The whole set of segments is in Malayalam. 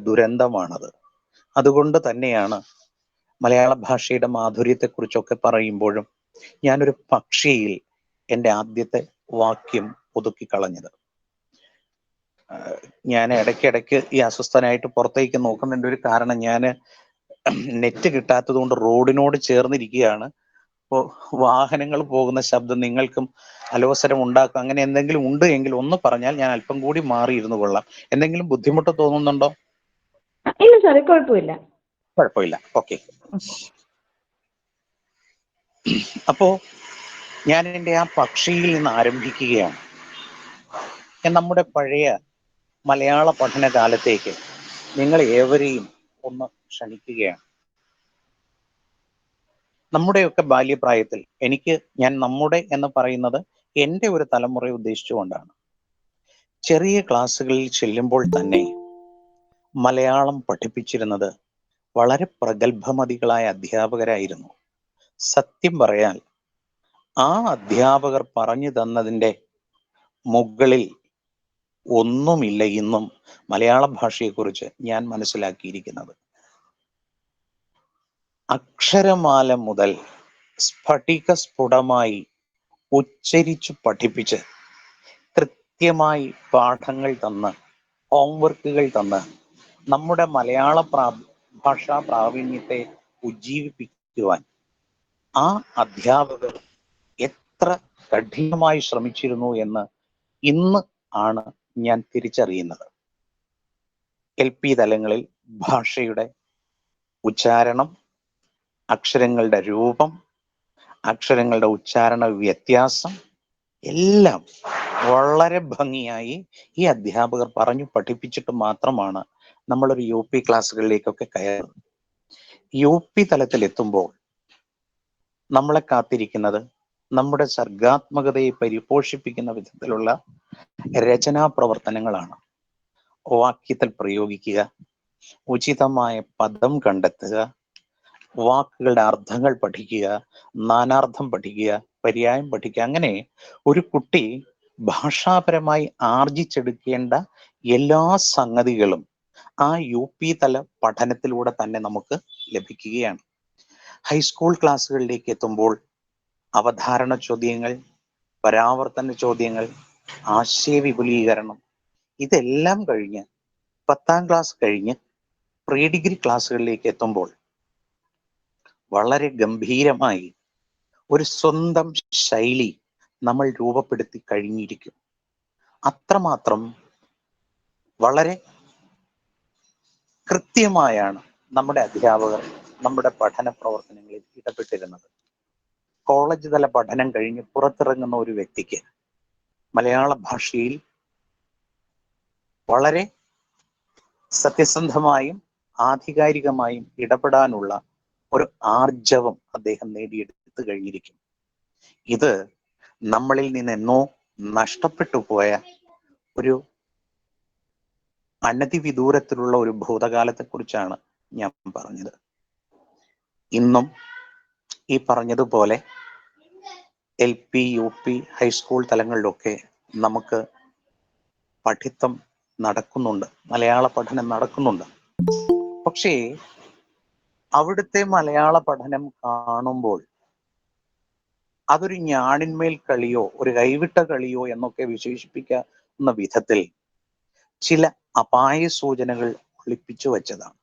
ദുരന്തമാണത്. അതുകൊണ്ട് തന്നെയാണ് മലയാള ഭാഷയുടെ മാധുര്യത്തെക്കുറിച്ചൊക്കെ പറയുമ്പോഴും ഞാനൊരു പക്ഷിയിൽ എൻ്റെ ആദ്യത്തെ വാക്യം ഒതുക്കിക്കളഞ്ഞത്. ഞാൻ ഇടയ്ക്കിടയ്ക്ക് ഈ അസ്വസ്ഥനായിട്ട് പുറത്തേക്ക് നോക്കുന്നതിൻ്റെ ഒരു കാരണം, ഞാൻ നെറ്റ് കിട്ടാത്തത് കൊണ്ട് റോഡിനോട് ചേർന്നിരിക്കുകയാണ്. അപ്പോൾ വാഹനങ്ങൾ പോകുന്ന ശബ്ദം നിങ്ങൾക്കും അലോസരം ഉണ്ടാക്കും. അങ്ങനെ എന്തെങ്കിലും ഉണ്ട് എങ്കിൽ ഒന്ന് പറഞ്ഞാൽ ഞാൻ അല്പം കൂടി മാറിയിരുന്നു കൊള്ളാം. എന്തെങ്കിലും ബുദ്ധിമുട്ട് തോന്നുന്നുണ്ടോ? ഇല്ല സാറേ, കുഴപ്പമില്ല. കുഴപ്പമില്ല, ഓക്കെ. അപ്പോ ഞാൻ എൻ്റെ ആ പക്ഷിയിൽ നിന്ന് ആരംഭിക്കുകയാണ്. നമ്മുടെ പഴയ മലയാള പഠനകാലത്തേക്ക് നിങ്ങൾ ഏവരെയും ഒന്ന് ക്ഷണിക്കുകയാണ്. നമ്മുടെയൊക്കെ ബാല്യപ്രായത്തിൽ ഞാൻ നമ്മുടെ എന്ന് പറയുന്നത് എൻ്റെ ഒരു തലമുറയെ ഉദ്ദേശിച്ചുകൊണ്ടാണ്. ചെറിയ ക്ലാസ്സുകളിൽ ചെല്ലുമ്പോൾ തന്നെ മലയാളം പഠിപ്പിച്ചിരുന്നത് വളരെ പ്രഗത്ഭമതികളായ അധ്യാപകരായിരുന്നു. സത്യം പറയാൻ ആ അധ്യാപകർ പറഞ്ഞു തന്നതിൻ്റെ മുകളിൽ ഒന്നുമില്ല ഇന്നും മലയാള ഭാഷയെക്കുറിച്ച് ഞാൻ മനസ്സിലാക്കിയിരിക്കുന്നത്. അക്ഷരമാല മുതൽ സ്ഫടിക സ്ഫുടമായി ഉച്ചരിച്ചു പഠിപ്പിച്ച് കൃത്യമായി പാഠങ്ങൾ തന്ന് ഹോംവർക്കുകൾ തന്ന് നമ്മുടെ മലയാള ഭാഷാ പ്രാവീണ്യത്തെ ഉജ്ജീവിപ്പിക്കുവാൻ ആ അധ്യാപകർ എത്ര കഠിനമായി ശ്രമിച്ചിരുന്നു എന്ന് ഇന്ന് ആണ് ഞാൻ തിരിച്ചറിയുന്നത്. LP തലങ്ങളിൽ ഭാഷയുടെ ഉച്ചാരണം, അക്ഷരങ്ങളുടെ രൂപം, അക്ഷരങ്ങളുടെ ഉച്ചാരണ വ്യത്യാസം എല്ലാം വളരെ ഭംഗിയായി ഈ അധ്യാപകർ പറഞ്ഞു പഠിപ്പിച്ചിട്ട് മാത്രമാണ് നമ്മളൊരു UP ക്ലാസ്സുകളിലേക്കൊക്കെ കയറുന്നത്. UP തലത്തിൽ എത്തുമ്പോൾ നമ്മളെ കാത്തിരിക്കുന്നത് നമ്മുടെ സർഗാത്മകതയെ പരിപോഷിപ്പിക്കുന്ന വിധത്തിലുള്ള രചനാ പ്രവർത്തനങ്ങളാണ്. വാക്യത്തിൽ പ്രയോഗിക്കുക, ഉചിതമായ പദം കണ്ടെത്തുക, വാക്കുകളുടെ അർത്ഥങ്ങൾ പഠിക്കുക, നാനാർത്ഥം പഠിക്കുക, പര്യായം പഠിക്കുക. അങ്ങനെ ഒരു കുട്ടി ഭാഷാപരമായി ആർജിച്ചെടുക്കേണ്ട എല്ലാ സംഗതികളും ആ UP തല പഠനത്തിലൂടെ തന്നെ നമുക്ക് ലഭിക്കുകയാണ്. ഹൈസ്കൂൾ ക്ലാസ്സുകളിലേക്ക് എത്തുമ്പോൾ അവധാരണ ചോദ്യങ്ങൾ, പരാവർത്തന ചോദ്യങ്ങൾ, ആശയവിപുലീകരണം, ഇതെല്ലാം കഴിഞ്ഞ് 10ാം ക്ലാസ് കഴിഞ്ഞ് പ്രീ ഡിഗ്രി ക്ലാസ്സുകളിലേക്ക് എത്തുമ്പോൾ വളരെ ഗംഭീരമായി ഒരു സ്വന്തം ശൈലി നമ്മൾ രൂപപ്പെടുത്തി കഴിഞ്ഞിരിക്കും. അത്രമാത്രം വളരെ കൃത്യമായാണ് നമ്മുടെ അധ്യാപകർ നമ്മുടെ പഠന പ്രവർത്തനങ്ങളിൽ ഇടപെട്ടിരുന്നത്. കോളേജ് തല പഠനം കഴിഞ്ഞ് പുറത്തിറങ്ങുന്ന ഒരു വ്യക്തിക്ക് മലയാള ഭാഷയിൽ വളരെ സത്യസന്ധമായും ആധികാരികമായും ഇടപെടാനുള്ള ഒരു ആർജവം അദ്ദേഹം നേടിയെടുത്തു കഴിഞ്ഞിരിക്കും. ഇത് നമ്മളിൽ നിന്നെന്നോ നഷ്ടപ്പെട്ടു പോയ ഒരു അനധിവിദൂരത്തിലുള്ള ഒരു ഭൂതകാലത്തെ കുറിച്ചാണ് ഞാൻ പറഞ്ഞത്. ഇന്നും ഈ പറഞ്ഞതുപോലെ LP, UP, ഹൈസ്കൂൾ തലങ്ങളിലൊക്കെ നമുക്ക് പഠിത്തം നടക്കുന്നുണ്ട്, മലയാള പഠനം നടക്കുന്നുണ്ട്. പക്ഷേ അവിടുത്തെ മലയാള പഠനം കാണുമ്പോൾ അതൊരു ഞാണിന്മേൽ കളിയോ ഒരു കൈവിട്ട കളിയോ എന്നൊക്കെ വിശേഷിപ്പിക്കുന്ന വിധത്തിൽ ചില അപായ സൂചനകൾ ഒളിപ്പിച്ചു വച്ചതാണ്.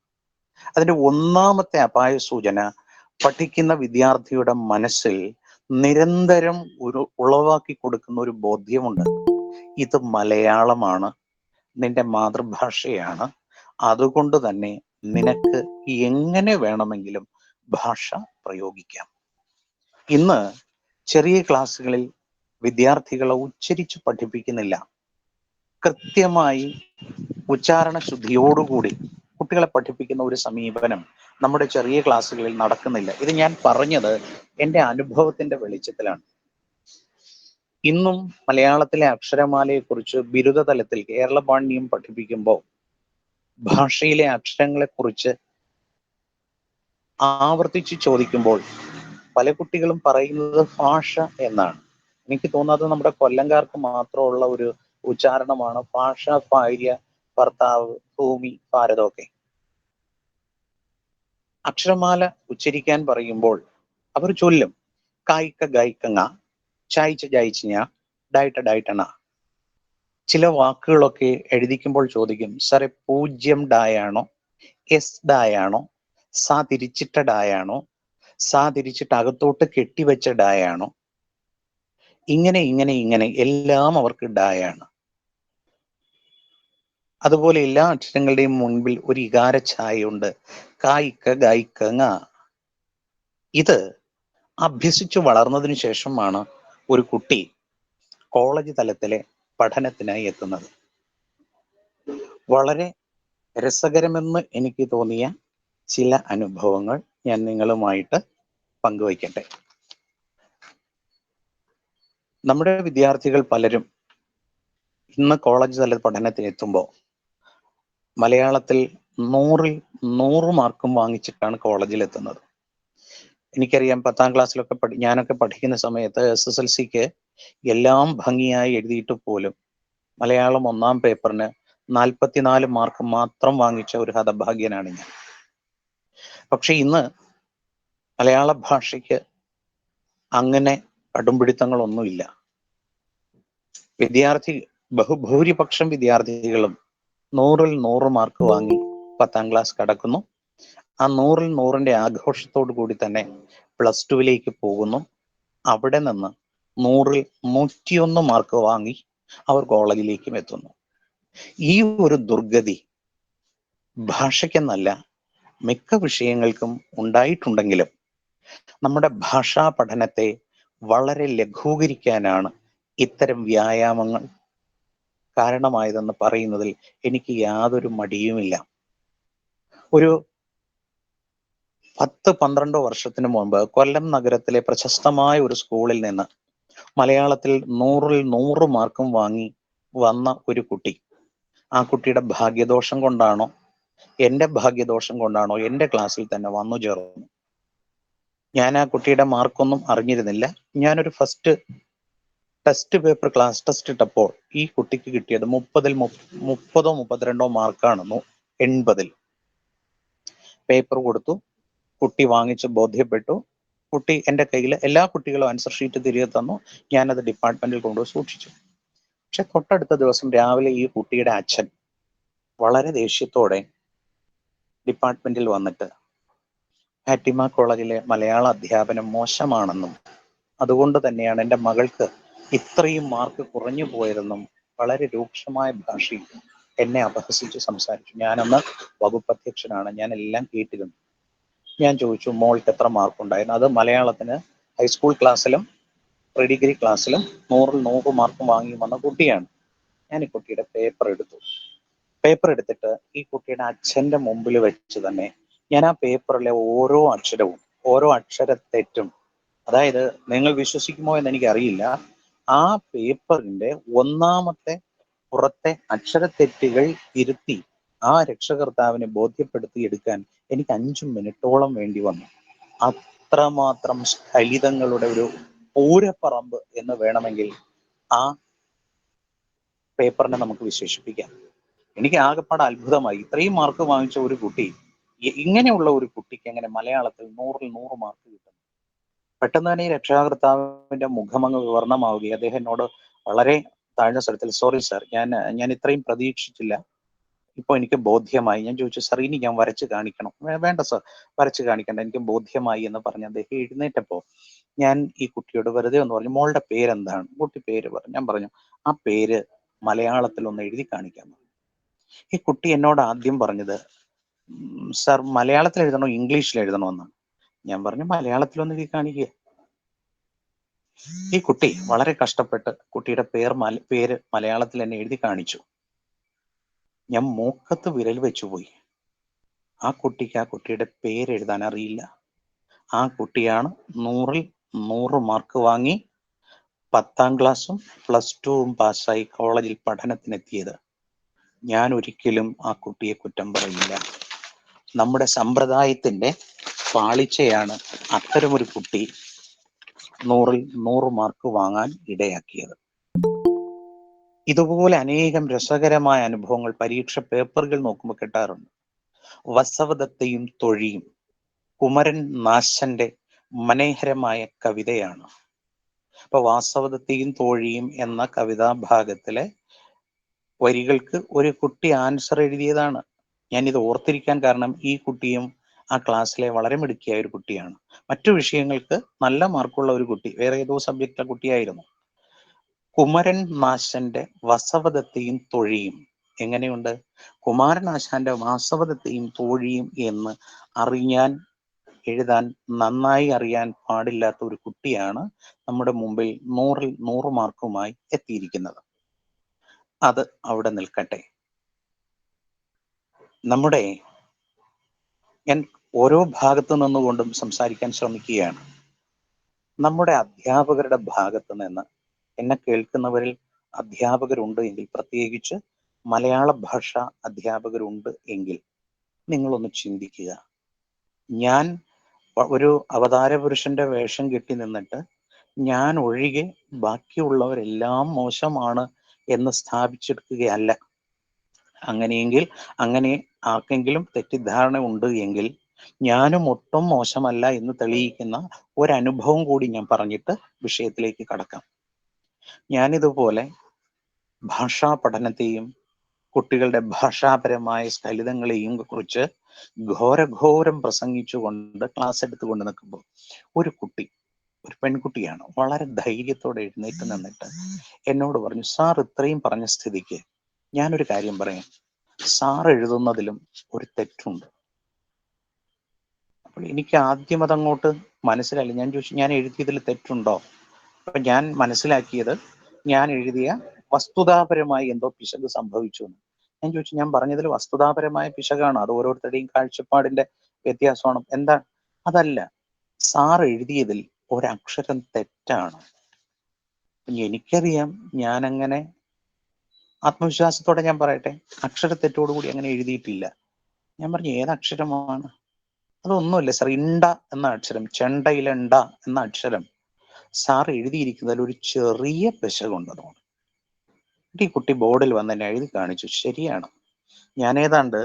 അതിന്റെ ഒന്നാമത്തെ അപായ സൂചന പഠിക്കുന്ന വിദ്യാർത്ഥിയുടെ മനസ്സിൽ നിരന്തരം ഉളവാക്കി കൊടുക്കുന്ന ഒരു ബോധ്യമുണ്ട്. ഇത് മലയാളമാണ്, നിന്റെ മാതൃഭാഷയാണ്, അതുകൊണ്ട് തന്നെ നിനക്ക് എങ്ങനെ വേണമെങ്കിലും ഭാഷ പ്രയോഗിക്കാം. ഇന്ന് ചെറിയ ക്ലാസ്സുകളിൽ വിദ്യാർത്ഥികളെ ഉച്ചരിച്ച് പഠിപ്പിക്കുന്നില്ല. കൃത്യമായി ഉച്ചാരണ ശുദ്ധിയോടുകൂടി കുട്ടികളെ പഠിപ്പിക്കുന്ന ഒരു സമീപനം നമ്മുടെ ചെറിയ ക്ലാസ്സുകളിൽ നടക്കുന്നില്ല. ഇത് ഞാൻ പറഞ്ഞത് എൻ്റെ അനുഭവത്തിന്റെ വെളിച്ചത്തിലാണ്. ഇന്നും മലയാളത്തിലെ അക്ഷരമാലയെക്കുറിച്ച് ബിരുദ തലത്തിൽ കേരള പാണ്ഡ്യം പഠിപ്പിക്കുമ്പോൾ ഭാഷയിലെ അക്ഷരങ്ങളെക്കുറിച്ച് ആവർത്തിച്ച് ചോദിക്കുമ്പോൾ പല കുട്ടികളും പറയുന്നത് ഭാഷ എന്നാണ്. എനിക്ക് തോന്നാതെ നമ്മുടെ കൊല്ലംകാർക്ക് മാത്രമുള്ള ഒരു ഉച്ചാരണമാണ് ഭാഷ, ഭാര്യ, ഭർത്താവ്, ഭൂമി, ഭാരതമൊക്കെ. അക്ഷരമാല ഉച്ചരിക്കാൻ പറയുമ്പോൾ അവർ ചൊല്ലും കായ്ക്ക ഗായ്ക്കങ്ങ ചായ്ച്ച ജായിച്ചിഞ്ഞ ഡായിട്ട ഡായിട്ടണ. ചില വാക്കുകളൊക്കെ എഴുതിക്കുമ്പോൾ ചോദിക്കും, സാറേ 0 ഡായാണോ, എസ് ഡായാണോ, സാ തിരിച്ചിട്ട ഡായാണോ, സാ തിരിച്ചിട്ട് അകത്തോട്ട് കെട്ടിവെച്ച ഡായാണോ? ഇങ്ങനെ ഇങ്ങനെ ഇങ്ങനെ എല്ലാം അവർക്ക് ഡായാണ്. അതുപോലെ എല്ലാ അക്ഷരങ്ങളുടെയും മുൻപിൽ ഒരു ഇകാര ഛായയുണ്ട്, കായ്ക്ക ഗായ്ക്കങ്ങ. ഇത് അഭ്യസിച്ചു വളർന്നതിന് ശേഷമാണ് ഒരു കുട്ടി കോളേജ് തലത്തിലെ പഠനത്തിനായി എത്തുന്നത്. വളരെ രസകരമെന്ന് എനിക്ക് തോന്നിയ ചില അനുഭവങ്ങൾ ഞാൻ നിങ്ങളുമായിട്ട് പങ്കുവയ്ക്കട്ടെ. നമ്മുടെ വിദ്യാർത്ഥികൾ പലരും ഇന്ന് കോളേജ് തല പഠനത്തിന് എത്തുമ്പോൾ മലയാളത്തിൽ 100ൽ 100 മാർക്കും വാങ്ങിച്ചിട്ടാണ് കോളേജിൽ എത്തുന്നത്. എനിക്കറിയാം 10ാം ക്ലാസ്സിലൊക്കെ ഞാനൊക്കെ പഠിക്കുന്ന സമയത്ത് SSLCക്ക് എല്ലാം ഭംഗിയായി എഴുതിയിട്ട് പോലും മലയാളം 1ാം പേപ്പറിന് 44 മാർക്ക് മാത്രം വാങ്ങിച്ച ഒരു ഹതഭാഗ്യനാണ് ഞാൻ. പക്ഷെ ഇന്ന് മലയാള ഭാഷയ്ക്ക് അങ്ങനെ കടുംപിടുത്തങ്ങളൊന്നുമില്ല. ബഹുഭൂരിപക്ഷം വിദ്യാർത്ഥികളും 100ൽ 100 മാർക്ക് വാങ്ങി 10ാം ക്ലാസ് കടക്കുന്നു. ആ 100ൽ 100ന്റെ ആഘോഷത്തോടു കൂടി തന്നെ +2ലേക്ക് പോകുന്നു. അവിടെ നിന്ന് 100ൽ 101 മാർക്ക് വാങ്ങി അവർ കോളേജിലേക്കും എത്തുന്നു. ഈ ഒരു ദുർഗതി ഭാഷയ്ക്കെന്നല്ല മിക്ക വിഷയങ്ങൾക്കും ഉണ്ടായിട്ടുണ്ടെങ്കിലും നമ്മുടെ ഭാഷാ പഠനത്തെ വളരെ ലഘൂകരിക്കാനാണ് ഇത്തരം വ്യായാമങ്ങൾ കാരണമായതെന്ന് പറയുന്നതിൽ എനിക്ക് യാതൊരു മടിയുമില്ല. ഒരു 10-12 വർഷത്തിന് മുമ്പ് കൊല്ലം നഗരത്തിലെ പ്രശസ്തമായ ഒരു സ്കൂളിൽ നിന്ന് മലയാളത്തിൽ 100ൽ 100 മാർക്കും വാങ്ങി വന്ന ഒരു കുട്ടി, ആ കുട്ടിയുടെ ഭാഗ്യദോഷം കൊണ്ടാണോ എൻ്റെ ഭാഗ്യദോഷം കൊണ്ടാണോ എൻ്റെ ക്ലാസ്സിൽ തന്നെ വന്നു ചേർന്നു. ഞാൻ ആ കുട്ടിയുടെ മാർക്കൊന്നും അറിഞ്ഞിരുന്നില്ല. ഞാനൊരു first test paper class test ഇട്ടപ്പോൾ ഈ കുട്ടിക്ക് കിട്ടിയത് 30ൽ 30ഓ 32ഓ മാർക്കാണ് 80ൽ. പേപ്പർ കൊടുത്തു, കുട്ടി വാങ്ങിച്ച് ബോധ്യപ്പെട്ടു. കുട്ടി എൻ്റെ കയ്യിൽ, എല്ലാ കുട്ടികളും ആൻസർ ഷീറ്റ് തിരികെ തന്നു. ഞാനത് ഡിപ്പാർട്ട്മെന്റിൽ കൊണ്ടുപോയി സൂക്ഷിച്ചു. പക്ഷെ തൊട്ടടുത്ത ദിവസം രാവിലെ ഈ കുട്ടിയുടെ അച്ഛൻ വളരെ ദേഷ്യത്തോടെ ഡിപ്പാർട്ട്മെന്റിൽ വന്നിട്ട് ഫാത്തിമ കോളേജിലെ മലയാള അധ്യാപനം മോശമാണെന്നും അതുകൊണ്ട് തന്നെയാണ് എൻ്റെ മകൾക്ക് ഇത്രയും മാർക്ക് കുറഞ്ഞു പോയതെന്നും വളരെ രൂക്ഷമായ ഭാഷയിൽ എന്നെ അപഹസിച്ച് സംസാരിച്ചു. ഞാനന്ന് വകുപ്പ് അധ്യക്ഷനാണ്, ഞാൻ എല്ലാം കേട്ടിരുന്നു. ഞാൻ ചോദിച്ചു, മോൾക്ക് എത്ര മാർക്ക് ഉണ്ടായിരുന്നു? അത് മലയാളത്തിന് ഹൈസ്കൂൾ ക്ലാസ്സിലും പ്രീ ഡിഗ്രി ക്ലാസ്സിലും 100ൽ 100 മാർക്ക് വാങ്ങി വന്ന കുട്ടിയാണ്. ഞാൻ ഈ കുട്ടിയുടെ പേപ്പർ എടുത്തിട്ട് ഈ കുട്ടിയുടെ അച്ഛന്റെ മുമ്പിൽ വെച്ച് തന്നെ ഞാൻ ആ പേപ്പറിലെ ഓരോ അക്ഷരവും, ഓരോ അക്ഷരത്തെറ്റും, അതായത് നിങ്ങൾ വിശ്വസിക്കുമോ എന്ന് എനിക്കറിയില്ല, ആ പേപ്പറിന്റെ ഒന്നാമത്തെ പുറത്തെ അക്ഷരത്തെറ്റുകൾ തിരുത്തി ആ രക്ഷകർത്താവിനെ ബോധ്യപ്പെടുത്തി എടുക്കാൻ എനിക്ക് 5 മിനിറ്റോളം വേണ്ടി വന്നു. അത്രമാത്രം സ്ഖലിതങ്ങളുടെ ഒരു പൂരപ്പറമ്പ് എന്ന് വേണമെങ്കിൽ ആ പേപ്പറിനെ നമുക്ക് വിശേഷിപ്പിക്കാം. എനിക്ക് ആകെപ്പാടെ അത്ഭുതമായി, ഇത്രയും മാർക്ക് വാങ്ങിച്ച ഒരു കുട്ടി, ഇങ്ങനെയുള്ള ഒരു കുട്ടിക്ക് എങ്ങനെ മലയാളത്തിൽ 100ൽ 100 മാർക്ക് കിട്ടും? പെട്ടെന്ന് തന്നെ ഈ രക്ഷാകർത്താവിന്റെ മുഖമങ്ങ് വിവർണമാവുകയും അദ്ദേഹം എന്നോട് വളരെ താഴ്ന്ന സ്വരത്തിൽ, സോറി സാർ, ഞാൻ ഇത്രയും പ്രതീക്ഷിച്ചില്ല, ഇപ്പൊ എനിക്ക് ബോധ്യമായി. ഞാൻ ചോദിച്ചു, സാർ ഇനി ഞാൻ വരച്ച് കാണിക്കണം? വേണ്ട സാർ, വരച്ച് കാണിക്കണ്ട, എനിക്ക് ബോധ്യമായി എന്ന് പറഞ്ഞ് അദ്ദേഹം എഴുന്നേറ്റപ്പോ ഞാൻ ഈ കുട്ടിയോട് വെറുതെ ഒന്ന് പറഞ്ഞു, മോളുടെ പേരെന്താണ്? കുട്ടി പേര് പറഞ്ഞു. ഞാൻ പറഞ്ഞു, ആ പേര് മലയാളത്തിൽ ഒന്ന് എഴുതി കാണിക്കാൻ. ഈ കുട്ടി എന്നോട് ആദ്യം പറഞ്ഞത്, സാർ മലയാളത്തിൽ എഴുതണോ ഇംഗ്ലീഷിൽ എഴുതണോ എന്നാണ്. ഞാൻ പറഞ്ഞു, മലയാളത്തിലൊന്ന് എഴുതി കാണിക്കുക. ഈ കുട്ടി വളരെ കഷ്ടപ്പെട്ട് കുട്ടിയുടെ പേര് മലയാളത്തിൽ തന്നെ എഴുതി കാണിച്ചു. ഞാൻ മൂക്കത്ത് വിരൽ വെച്ചുപോയി. ആ കുട്ടിക്ക് ആ കുട്ടിയുടെ പേര് എഴുതാൻ അറിയില്ല. ആ കുട്ടിയാണ് 100ൽ 100 മാർക്ക് വാങ്ങി 10ാം ക്ലാസ്സും +2ഉം പാസ്സായി കോളേജിൽ പഠനത്തിനെത്തിയത്. ഞാൻ ഒരിക്കലും ആ കുട്ടിയെ കുറ്റം പറയില്ല. നമ്മുടെ സമ്പ്രദായത്തിന്റെ പാളിച്ചയാണ് അത്തരമൊരു കുട്ടി 100ൽ 100 മാർക്ക് വാങ്ങാൻ ഇടയാക്കിയത്. ഇതുപോലെ അനേകം രസകരമായ അനുഭവങ്ങൾ പരീക്ഷ പേപ്പറുകൾ നോക്കുമ്പോൾ കിട്ടാറുണ്ട്. വസവദത്തയും തൊഴിയും കുമരൻ നാശന്റെ മനോഹരമായ കവിതയാണ്. അപ്പൊ വാസവദത്തയും തോഴിയും എന്ന കവിതാ ഭാഗത്തിലെ വരികൾക്ക് ഒരു കുട്ടി ആൻസർ എഴുതിയതാണ്. ഞാനിത് ഓർത്തിരിക്കാൻ കാരണം ഈ കുട്ടിയും ആ ക്ലാസ്സിലെ വളരെ മിടുക്കിയായ ഒരു കുട്ടിയാണ്. മറ്റു വിഷയങ്ങൾക്ക് നല്ല മാർക്കുള്ള ഒരു കുട്ടി, വേറെ ഏതോ സബ്ജക്റ്റിലെ കുട്ടിയായിരുന്നു. കുമരൻ നാശന്റെ വസവദത്തയും തൊഴിയും. എങ്ങനെയുണ്ട്? കുമാരനാശാന്റെ വാസവദത്തയും തോഴിയും എന്ന് അറിയാൻ, എഴുതാൻ നന്നായി അറിയാൻ പാടില്ലാത്ത ഒരു കുട്ടിയാണ് നമ്മുടെ മുമ്പിൽ 100-ൽ 100 മാർക്കുമായി എത്തിയിരിക്കുന്നത്. അത് അവിടെ നിൽക്കട്ടെ. ഞാൻ ഓരോ ഭാഗത്തു നിന്നുകൊണ്ടും സംസാരിക്കാൻ ശ്രമിക്കുകയാണ്. നമ്മുടെ അധ്യാപകരുടെ ഭാഗത്ത് നിന്ന്, എന്നെ കേൾക്കുന്നവരിൽ അധ്യാപകരുണ്ട് എങ്കിൽ, പ്രത്യേകിച്ച് മലയാള ഭാഷ അധ്യാപകരുണ്ട് എങ്കിൽ, നിങ്ങളൊന്ന് ചിന്തിക്കുക. ഞാൻ ഒരു അവതാര പുരുഷന്റെ വേഷം കെട്ടി നിന്നിട്ട് ഞാൻ ഒഴികെ ബാക്കിയുള്ളവരെല്ലാം മോശമാണ് എന്ന് സ്ഥാപിച്ചെടുക്കുകയല്ല. അങ്ങനെയെങ്കിൽ, അങ്ങനെ ആർക്കെങ്കിലും തെറ്റിദ്ധാരണ ഉണ്ട് എങ്കിൽ, ഞാനും ഒട്ടും മോശമല്ല എന്ന് തെളിയിക്കുന്ന ഒരനുഭവം കൂടി ഞാൻ പറഞ്ഞിട്ട് വിഷയത്തിലേക്ക് കടക്കാം. ഞാനിതുപോലെ ഭാഷാ പഠനത്തെയും കുട്ടികളുടെ ഭാഷാപരമായ സ്ഖലിതങ്ങളെയും കുറിച്ച് ഘോരഘോരം പ്രസംഗിച്ചുകൊണ്ട് ക്ലാസ് എടുത്തുകൊണ്ട് നിൽക്കുമ്പോൾ ഒരു പെൺകുട്ടിയാണ്, വളരെ ധൈര്യത്തോടെ എഴുന്നേറ്റ് നിന്നിട്ട് എന്നോട് പറഞ്ഞു, സാർ ഇത്രയും പറഞ്ഞ സ്ഥിതിക്ക് ഞാനൊരു കാര്യം പറയാം, സാർ എഴുതുന്നതിലും ഒരു തെറ്റുണ്ട്. അപ്പോൾ എനിക്ക് ആദ്യം അതങ്ങോട്ട് മനസ്സിലായില്ല. ഞാൻ ചോദിച്ചു, ഞാൻ എഴുതിയതിൽ തെറ്റുണ്ടോ? അപ്പൊ ഞാൻ മനസ്സിലാക്കിയത്, ഞാൻ എഴുതിയ വസ്തുതാപരമായി എന്തോ പിശക് സംഭവിച്ചു എന്ന്. ഞാൻ ചോദിച്ചു, ഞാൻ പറഞ്ഞതിൽ വസ്തുതാപരമായ പിശകാണ്, അത് ഓരോരുത്തരുടെയും കാഴ്ചപ്പാടിന്റെ വ്യത്യാസമാണ്, എന്താ? അതല്ല, സാർ എഴുതിയതിൽ ഒരക്ഷരം തെറ്റാണ്. എനിക്കറിയാം, ഞാനങ്ങനെ ആത്മവിശ്വാസത്തോടെ ഞാൻ പറയട്ടെ, അക്ഷരത്തെറ്റോടുകൂടി അങ്ങനെ എഴുതിയിട്ടില്ല. ഞാൻ പറഞ്ഞു, ഏതക്ഷരമാണ്? അതൊന്നുമില്ല സാർ, ഇണ്ട എന്ന അക്ഷരം, ചെണ്ടയിലെ ണ്ട എന്ന അക്ഷരം സാർ എഴുതിയിരിക്കുന്നതിൽ ഒരു ചെറിയ പിശകുണ്ടെന്നാണ്. ഈ കുട്ടി ബോർഡിൽ വന്ന് എന്നെ എഴുതി കാണിച്ചു. ശരിയാണ്, ഞാൻ ഏതാണ്ട്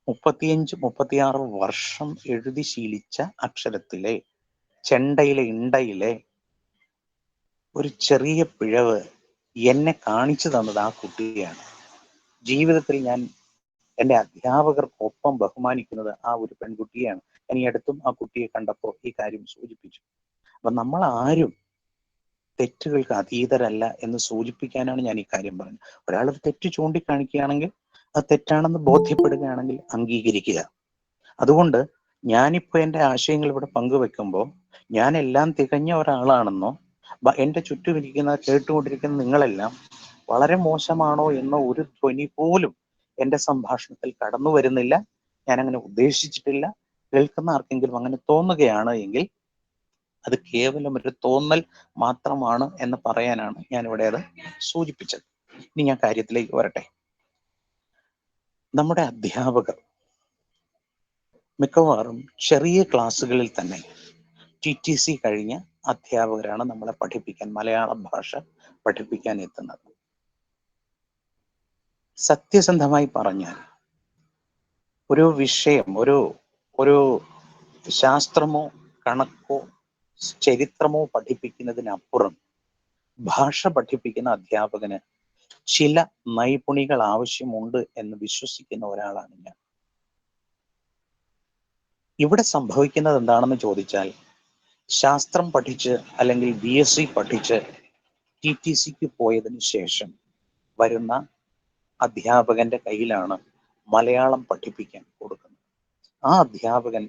35-36 വർഷം എഴുതി ശീലിച്ച അക്ഷരത്തിലെ ചെണ്ടയിലെ ഇണ്ടയിലെ ഒരു ചെറിയ പിഴവ് എന്നെ കാണിച്ചു തന്നത് ആ കുട്ടിയാണ്. ജീവിതത്തിൽ ഞാൻ എൻ്റെ അധ്യാപകർക്കൊപ്പം ബഹുമാനിക്കുന്നത് ആ ഒരു പെൺകുട്ടിയാണ്. ഞാൻ ഈ അടുത്തും ആ കുട്ടിയെ കണ്ടപ്പോൾ ഈ കാര്യം സൂചിപ്പിച്ചു. അപ്പൊ നമ്മൾ ആരും തെറ്റുകൾക്ക് അതീതരല്ല എന്ന് സൂചിപ്പിക്കാനാണ് ഞാൻ ഈ കാര്യം പറഞ്ഞത്. ഒരാൾ തെറ്റ് ചൂണ്ടിക്കാണിക്കുകയാണെങ്കിൽ, അത് തെറ്റാണെന്ന് ബോധ്യപ്പെടുകയാണെങ്കിൽ അംഗീകരിക്കുക. അതുകൊണ്ട് ഞാനിപ്പോ എൻ്റെ ആശയങ്ങൾ ഇവിടെ പങ്കുവെക്കുമ്പോൾ ഞാൻ എല്ലാം തികഞ്ഞ ഒരാളാണെന്നോ, എൻ്റെ ചുറ്റും ഇരിക്കുന്ന കേട്ടുകൊണ്ടിരിക്കുന്ന നിങ്ങളെല്ലാം വളരെ മോശമാണോ എന്ന ഒരു ധ്വനി പോലും എൻ്റെ സംഭാഷണത്തിൽ കടന്നു വരുന്നില്ല. ഞാൻ അങ്ങനെ ഉദ്ദേശിച്ചിട്ടില്ല. കേൾക്കുന്ന ആർക്കെങ്കിലും അങ്ങനെ തോന്നുകയാണ് എങ്കിൽ അത് കേവലം ഒരു തോന്നൽ മാത്രമാണ് എന്ന് പറയാനാണ് ഞാൻ ഇവിടെ അത് സൂചിപ്പിച്ചത്. ഇനി ഞാൻ കാര്യത്തിലേക്ക് വരട്ടെ. നമ്മുടെ അധ്യാപകർ മിക്കവാറും ചെറിയ ക്ലാസ്സുകളിൽ തന്നെ TTC കഴിഞ്ഞ അധ്യാപകരാണ് നമ്മളെ പഠിപ്പിക്കാൻ, മലയാള ഭാഷ പഠിപ്പിക്കാൻ എത്തുന്നത്. സത്യസന്ധമായി പറഞ്ഞാൽ ഒരു വിഷയം, ഒരു ശാസ്ത്രമോ കണക്കോ ചരിത്രമോ പഠിപ്പിക്കുന്നതിനപ്പുറം ഭാഷ പഠിപ്പിക്കുന്ന അധ്യാപകന് ചില നൈപുണികൾ ആവശ്യമുണ്ട് എന്ന് വിശ്വസിക്കുന്ന ഒരാളാണ് ഞാൻ. ഇവിടെ സംഭവിക്കുന്നത് എന്താണെന്ന് ചോദിച്ചാൽ, ശാസ്ത്രം പഠിച്ച് അല്ലെങ്കിൽ BSc പഠിച്ച് TTCക്ക് പോയതിനു ശേഷം വരുന്ന അധ്യാപകന്റെ കയ്യിലാണ് മലയാളം പഠിപ്പിക്കാൻ കൊടുക്കുന്നത്. ആ അധ്യാപകൻ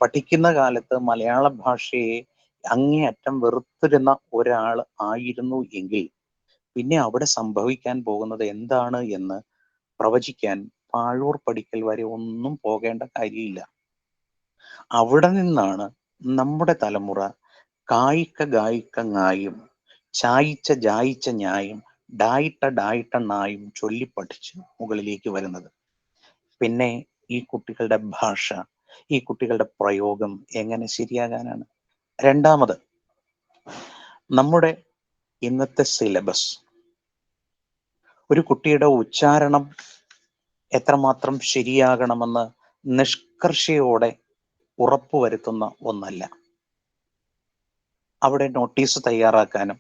പഠിക്കുന്ന കാലത്ത് മലയാള ഭാഷയെ അങ്ങേയറ്റം വെറുത്തിരുന്ന ഒരാൾ ആയിരുന്നു എങ്കിൽ, പിന്നെ അവിടെ സംഭവിക്കാൻ പോകുന്നത് എന്താണ് എന്ന് പ്രവചിക്കാൻ പാഴൂർ പഠിക്കൽ വരെ ഒന്നും പോകേണ്ട കാര്യമില്ല. അവിടെ നിന്നാണ് നമ്മുടെ തലമുറ കായിക്ക ഗായിക്ക ങ്ങായും ചായിച്ച ജായിച്ച ഞായും ഡായിട്ട നായും ചൊല്ലി പഠിച്ച് മുകളിലേക്ക് വരുന്നത്. പിന്നെ ഈ കുട്ടികളുടെ ഭാഷ, ഈ കുട്ടികളുടെ പ്രയോഗം എങ്ങനെ ശരിയാകാനാണ്? രണ്ടാമത്, നമ്മുടെ ഇന്നത്തെ സിലബസ് ഒരു കുട്ടിയുടെ ഉച്ചാരണം എത്രമാത്രം ശരിയാകണമെന്ന് നിഷ്കർഷയോടെ ഉറപ്പുവരുത്തുന്ന ഒന്നല്ല. അവിടെ നോട്ടീസ് തയ്യാറാക്കാനും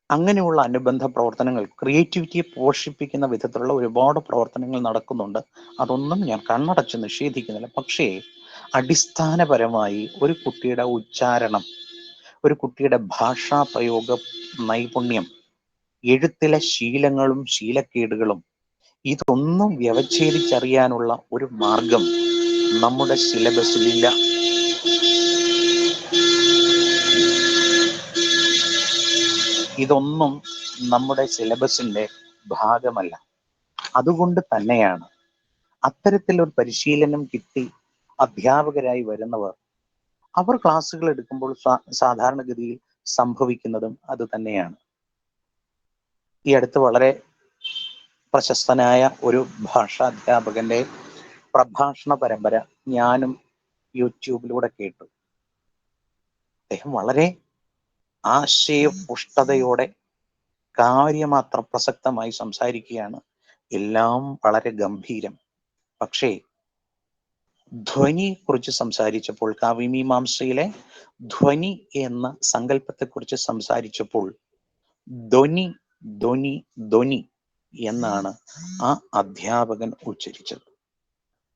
അങ്ങനെയുള്ള അനുബന്ധ പ്രവർത്തനങ്ങൾ, ക്രിയേറ്റിവിറ്റിയെ പോഷിപ്പിക്കുന്ന വിധത്തിലുള്ള ഒരുപാട് പ്രവർത്തനങ്ങൾ നടക്കുന്നുണ്ട്. അതൊന്നും ഞാൻ കണ്ണടച്ച് നിഷേധിക്കുന്നില്ല. പക്ഷേ അടിസ്ഥാനപരമായി ഒരു കുട്ടിയുടെ ഉച്ചാരണം, ഒരു കുട്ടിയുടെ ഭാഷാ പ്രയോഗ നൈപുണ്യം, എഴുത്തിലെ ശീലങ്ങളും ശീലക്കേടുകളും ഇതൊന്നും വ്യവച്ഛേദിച്ചറിയാനുള്ള ഒരു മാർഗം നമ്മുടെ സിലബസിലില്ല. ഇതൊന്നും നമ്മുടെ സിലബസിന്റെ ഭാഗമല്ല. അതുകൊണ്ട് തന്നെയാണ് അത്തരത്തിലൊരു പരിശീലനം കിട്ടി അധ്യാപകരായി വരുന്നവർ അവർ ക്ലാസ്സുകൾ എടുക്കുമ്പോൾ സാധാരണഗതിയിൽ സംഭവിക്കുന്നതും അത് തന്നെയാണ്. ഈ അടുത്ത് വളരെ പ്രശസ്തനായ ഒരു ഭാഷാധ്യാപകന്റെ പ്രഭാഷണ പരമ്പര ഞാനും യൂട്യൂബിലൂടെ കേട്ടു. അദ്ദേഹം വളരെ ആശയപുഷ്ടതയോടെ കാര്യമാത്ര പ്രസക്തമായി സംസാരിക്കുകയാണ്. എല്ലാം വളരെ ഗംഭീരം. പക്ഷേ ധ്വനിയെ കുറിച്ച് സംസാരിച്ചപ്പോൾ, കാവ്യമീമാംസയിലെ ധ്വനി എന്ന സങ്കല്പത്തെക്കുറിച്ച് സംസാരിച്ചപ്പോൾ ധ്വനി ധ്വനി ധ്വനി എന്നാണ് ആ അധ്യാപകൻ ഉച്ചരിച്ചത്.